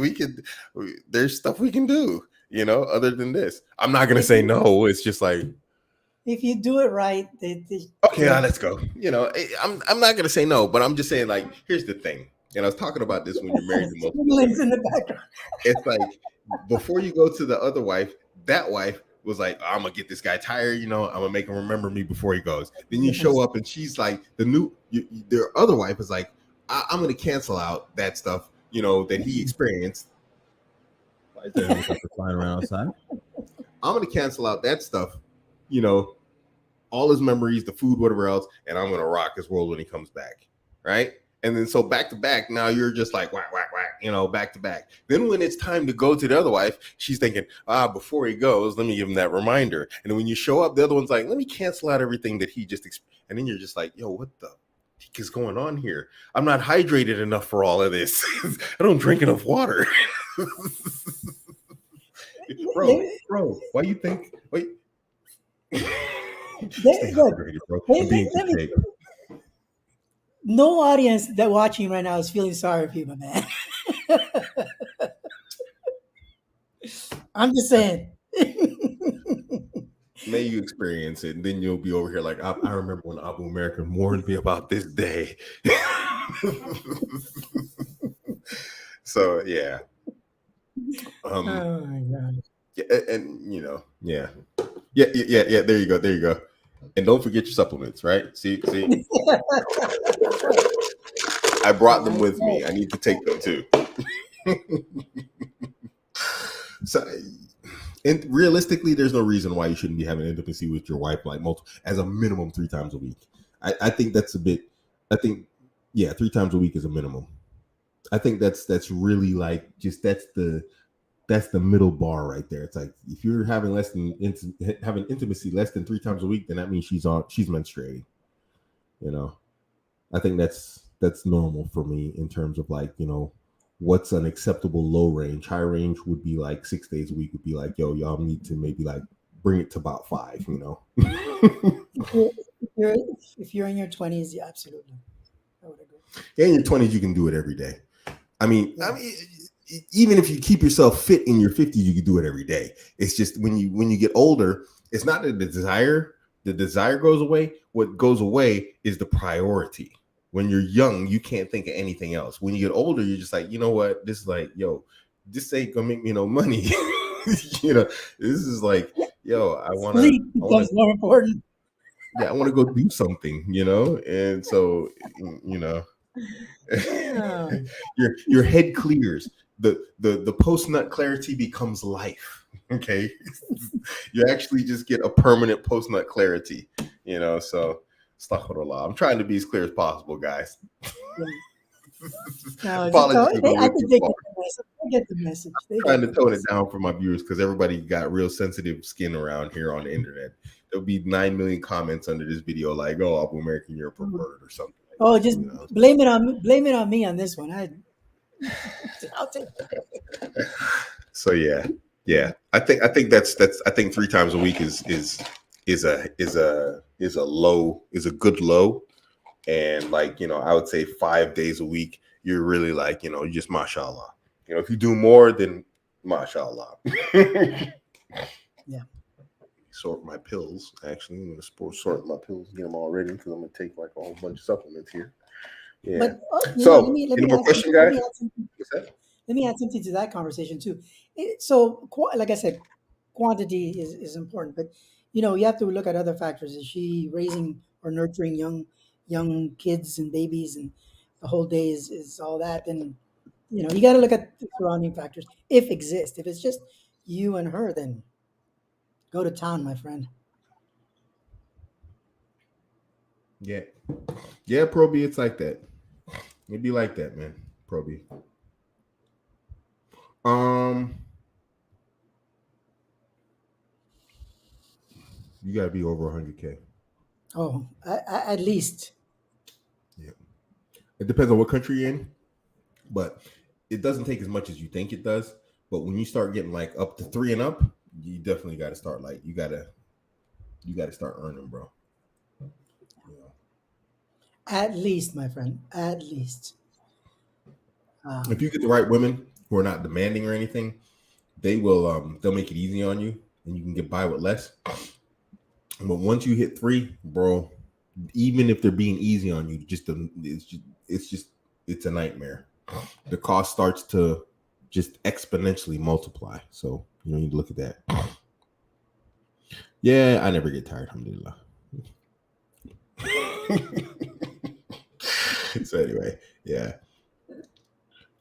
A: There's stuff we can do, you know, other than this. I'm not gonna say no. It's just like,
B: if you do it right,
A: okay, let's go. You know, I'm not gonna say no, but I'm just saying, like, here's the thing. And I was talking about this when you're married to multiple wives.
B: in the background.
A: It's like before you go to the other wife, that wife was like, oh, I'm gonna get this guy tired, you know, I'm gonna make him remember me before he goes. Then you show up and she's like, their other wife is like, I'm gonna cancel out that stuff, you know, that he experienced. Why is there a helicopter flying around outside? I'm gonna cancel out that stuff, you know, all his memories, the food, whatever else, and I'm gonna rock his world when he comes back, right? And then so back to back, now you're just like whack, whack, whack, you know, back to back. Then when it's time to go to the other wife, she's thinking, before he goes, let me give him that reminder. And then when you show up, the other one's like, let me cancel out everything that he just and then you're just like, yo, what the heck is going on here? I'm not hydrated enough for all of this. I don't drink enough water. bro, why you think? Wait. Stay hydrated, bro. I'm being contagious.
B: No audience that watching right now is feeling sorry for you, my man. I'm just saying.
A: May you experience it, and then you'll be over here like, I remember when Abuamerican warned me about this day. So yeah.
B: Oh my god.
A: Yeah, and you know, yeah. There you go. And don't forget your supplements, right? See. I brought them with me. I need to take them too. So, and realistically, there's no reason why you shouldn't be having intimacy with your wife like as a minimum 3 times a week. I think that's a bit. I think 3 times a week is a minimum. I think that's really like just that's the middle bar right there. It's like if you're having having intimacy less than 3 times a week, then that means she's menstruating. You know, I think that's normal for me in terms of like, you know, what's an acceptable low range. High range would be like 6 days a week would be like, yo, y'all need to maybe like bring it to about 5, you know.
B: If you're in your 20s, yeah, absolutely. I would agree.
A: Yeah, in your 20s, you can do it every day. I mean, even if you keep yourself fit in your 50s, you can do it every day. It's just when you get older, it's not that the desire goes away. What goes away is the priority. When you're young, you can't think of anything else. When you get older, you're just like, you know what? This is like, yo, this ain't gonna make me no money. You know, this is like, yo, I want to
B: more important.
A: Yeah, I want to go do something, you know, and so, you know, your head clears. The post nut clarity becomes life. Okay, you actually just get a permanent post nut clarity, you know. So, astaghfirullah. I'm trying to be as clear as possible, guys. Apologies.
B: I think they get the message.
A: I'm trying to tone it down for my viewers because everybody got real sensitive skin around here on the internet. There'll be 9 million comments under this video like, "Oh, Abuamerican, you're a pervert" or something.
B: Oh, just blame it on me on this one. I'll take it.
A: So yeah. I think that's I think 3 times a week is a good low, and like, you know, I would say 5 days a week you're really like, you know, you just mashallah. You know, if you do more, then mashallah.
B: Yeah.
A: sort my pills. Actually, I'm gonna sort my pills, get them all ready because I'm gonna take like a whole bunch of supplements here. Yeah.
B: But
A: So,
B: let
A: any
B: me
A: more question, guys?
B: let me add something to that conversation too. So, like I said, quantity is important, but you have to look at other factors. Is she raising or nurturing young kids and babies, and the whole day is all that? Then you got to look at the surrounding factors if exist. If it's just you and her, then go to town, my friend.
A: Yeah. Yeah, Proby, it's like that. It'd be like that, man. Proby. You gotta be over 100K.
B: Oh, at least.
A: Yeah. It depends on what country you're in, but it doesn't take as much as you think it does. But when you start getting like up to 3 and up, you definitely got to start like you got to start earning, bro.
B: At least, my friend. At least.
A: If you get the right women who are not demanding or anything, they'll make it easy on you, and you can get by with less. But once you hit 3, bro, even if they're being easy on you, it's a nightmare. The cost starts to just exponentially multiply. So you need to look at that. Yeah, I never get tired, alhamdulillah. So anyway, yeah.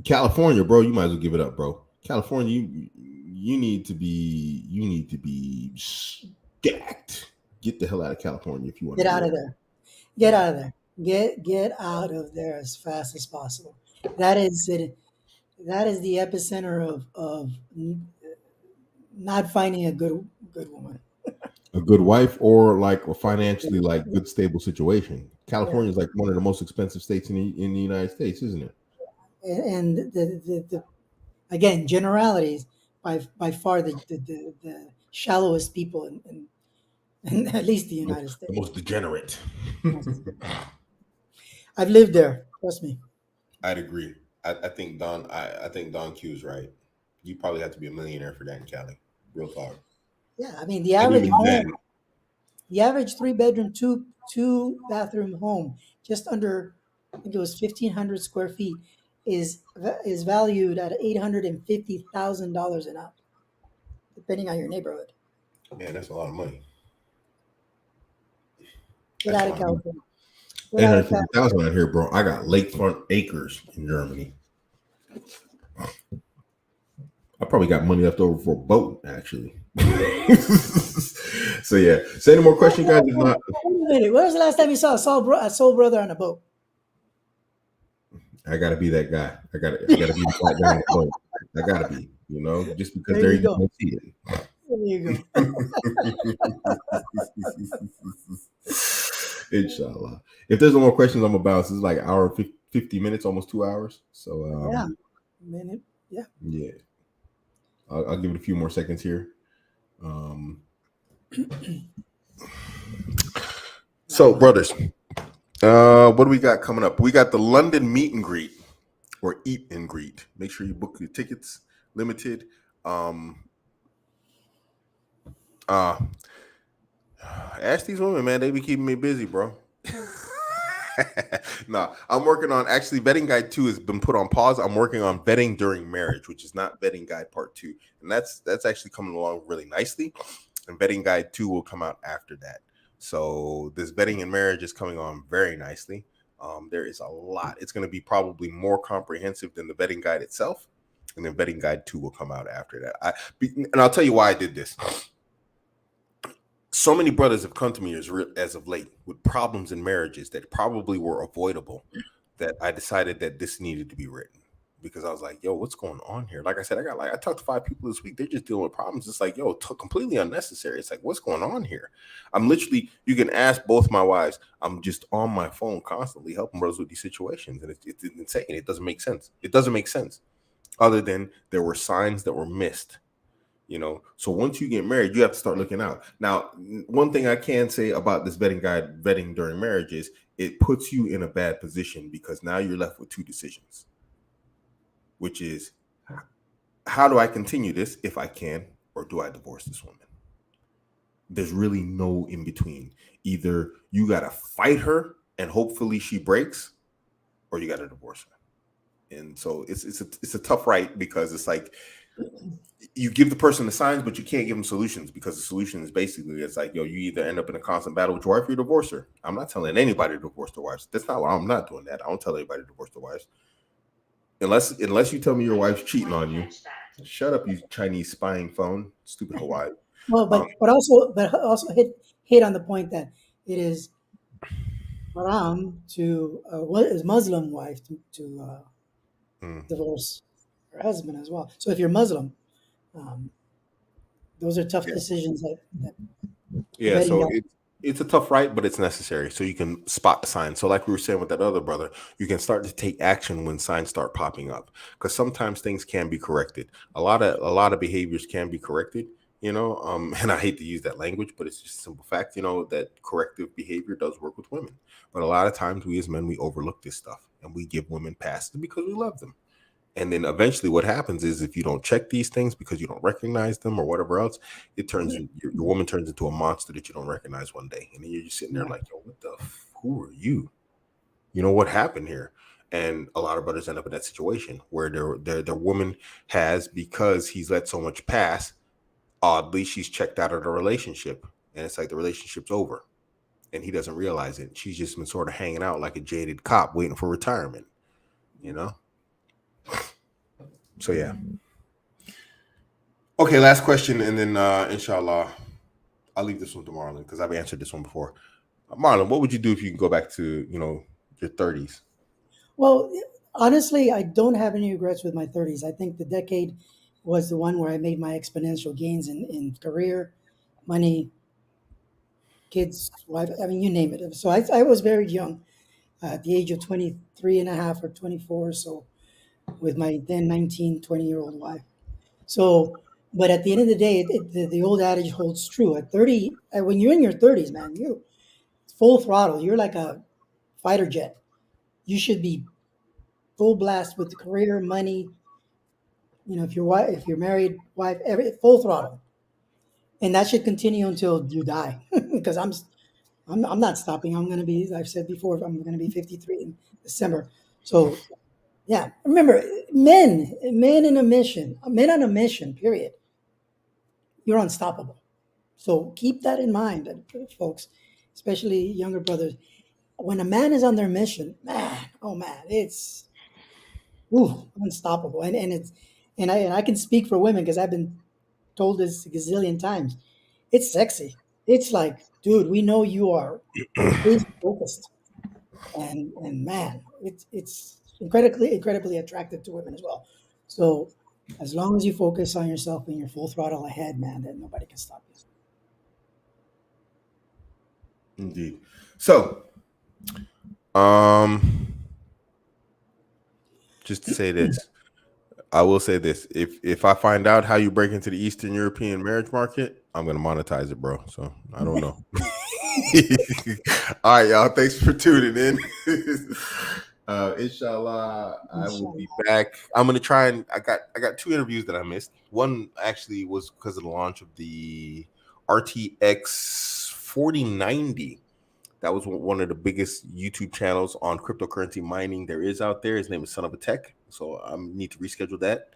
A: California, bro, you might as well give it up, bro. California, you need to be stacked. Get the hell out of California if you want
B: Get
A: to
B: out of there. Get out of there. Get out of there as fast as possible. That is it. That is the epicenter of not finding a good woman.
A: a good wife or like a financially like good stable situation. California is like one of the most expensive states in the United States, isn't it?
B: And the again, generalities, by far the shallowest people in at least the United
A: The
B: States.
A: most degenerate.
B: I've lived there. Trust me.
A: I'd agree. I think Don Q's right. You probably have to be a millionaire for that in Cali. Real talk.
B: Yeah, I mean the
A: And
B: average
A: even
B: home,
A: then,
B: the average 3-bedroom, two bathroom home, just under, I think it was 1,500 square feet, is valued at $850,000 and up, depending on your neighborhood.
A: man, that's a lot of money.
B: Get
A: That's a
B: out of
A: lot of money.
B: California. Get out of California.
A: 850,000 out here, bro. I got lakefront acres in Germany. I probably got money left over for a boat, actually. So yeah. So any more questions, guys? If not,
B: Wait a minute. When was the last time you saw a soul brother on a boat?
A: I gotta be that guy. I gotta be the black guy on the boat. I gotta be, just because
B: There
A: there
B: you
A: you
B: go.
A: don't see it.
B: There you go.
A: Inshallah. If there's no more questions, I'm gonna bounce. It's like an hour 50 minutes, almost 2 hours. So
B: Yeah. Minute. Yeah.
A: yeah. I'll give it a few more seconds here. So, brothers, what do we got coming up? We got the London meet and greet or eat and greet. Make sure you book your tickets. Limited. Ask these women, man. They be keeping me busy, bro. No, I'm working on actually Vetting Guide 2 has been put on pause. I'm working on Vetting During Marriage, which is not Vetting Guide Part 2. And that's actually coming along really nicely. And Vetting Guide 2 will come out after that. So this Vetting in Marriage is coming on very nicely. There is a lot. It's going to be probably more comprehensive than the Vetting Guide itself. And then Vetting Guide 2 will come out after that. And I'll tell you why I did this. So many brothers have come to me as of late with problems in marriages that probably were avoidable, that I decided that this needed to be written because I was like, yo, what's going on here? Like I said, I talked to 5 people this week. They're just dealing with problems. It's like, yo, completely unnecessary. It's like, what's going on here? You can ask both my wives. I'm just on my phone constantly helping brothers with these situations. And it's insane. It doesn't make sense. It doesn't make sense other than there were signs that were missed. So once you get married, you have to start looking out. Now, one thing I can say about this Vetting Guide, Vetting During Marriage, is it puts you in a bad position because now you're left with 2 decisions, which is how do I continue this if I can, or do I divorce this woman? there's really no in between. Either you got to fight her and hopefully she breaks, or you got to divorce her. And so it's a tough right, because it's like you give the person the signs, but you can't give them solutions, because the solution is basically, it's like, yo, you either end up in a constant battle with your wife or you divorce her. I'm not telling anybody to divorce their wives. That's not why I'm not doing that. I don't tell anybody to divorce their wives. Unless you tell me your wife's cheating on you. Shut up, you Chinese spying phone, stupid Hawaii.
B: Well, but also hit on the point that it is haram to what is Muslim wife to divorce her husband as well. So if you're Muslim, those are tough decisions that
A: yeah. So it's a tough right, but it's necessary, so you can spot the signs. So like we were saying with that other brother, you can start to take action when signs start popping up, because sometimes things can be corrected. A lot of behaviors can be corrected, and I hate to use that language, but it's just a simple fact, that corrective behavior does work with women. But a lot of times we as men, we overlook this stuff and we give women passes because we love them. And then eventually what happens is, if you don't check these things because you don't recognize them or whatever else, it turns your woman turns into a monster that you don't recognize one day. And then you're just sitting there like, yo, who are you? What happened here? And a lot of brothers end up in that situation where their woman has, because he's let so much pass, oddly, she's checked out of the relationship. And it's like the relationship's over. And he doesn't realize it. She's just been sort of hanging out like a jaded cop waiting for retirement, So yeah. Okay, last question, and then inshallah, I'll leave this one to Marlon, because I've answered this one before. Marlon, what would you do if you can go back to your 30s?
B: Well, honestly, I don't have any regrets with my 30s. I think the decade was the one where I made my exponential gains in career, money, kids, wife. I mean, you name it. So I was very young, at the age of 23 and a half or 24 or so, with my then 19, 20-year-old wife. So, but at the end of the day, the old adage holds true. At 30, when you're in your 30s, man, you full throttle. You're like a fighter jet. You should be full blast with career, money. If you're married, wife, full throttle, and that should continue until you die. Because I'm not stopping. I'm going to be. I've said before, I'm going to be 53 in December. So yeah, remember, men on a mission, period. You're unstoppable. So keep that in mind, folks, especially younger brothers. When a man is on their mission, man, oh man, it's unstoppable. And I can speak for women because I've been told this a gazillion times. It's sexy. It's like, dude, we know you are crazy focused, and man, it's incredibly attractive to women as well. So as long as you focus on yourself and you're full throttle ahead, man, then nobody can stop you.
A: Indeed. So, just to say this, I will say this: if I find out how you break into the Eastern European marriage market, I'm gonna monetize it, bro. So I don't know. All right, y'all. Thanks for tuning in. Inshallah, I will be back. I'm gonna try and I got 2 interviews that I missed. One actually was because of the launch of the RTX 4090. That was one of the biggest YouTube channels on cryptocurrency mining there is out there. His name is Son of a Tech. So I need to reschedule that.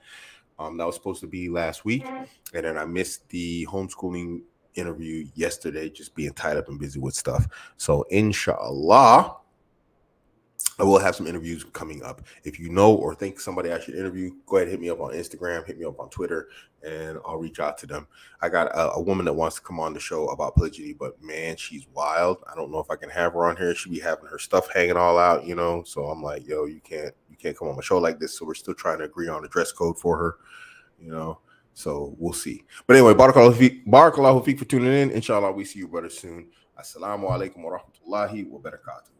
A: That was supposed to be last week. And then I missed the homeschooling interview yesterday, just being tied up and busy with stuff. So inshallah, I will have some interviews coming up. If you know or think somebody I should interview, go ahead and hit me up on Instagram, hit me up on Twitter, and I'll reach out to them. I got a woman that wants to come on the show about polygyny, but man, she's wild. I don't know if I can have her on here. She be having her stuff hanging all out, So I'm like, yo, you can't come on my show like this. So we're still trying to agree on a dress code for her, So we'll see. But anyway, barakallahu feek for tuning in. Inshallah, we see you brother soon. Assalamu alaikum wa rahmatullahi wa barakatuh.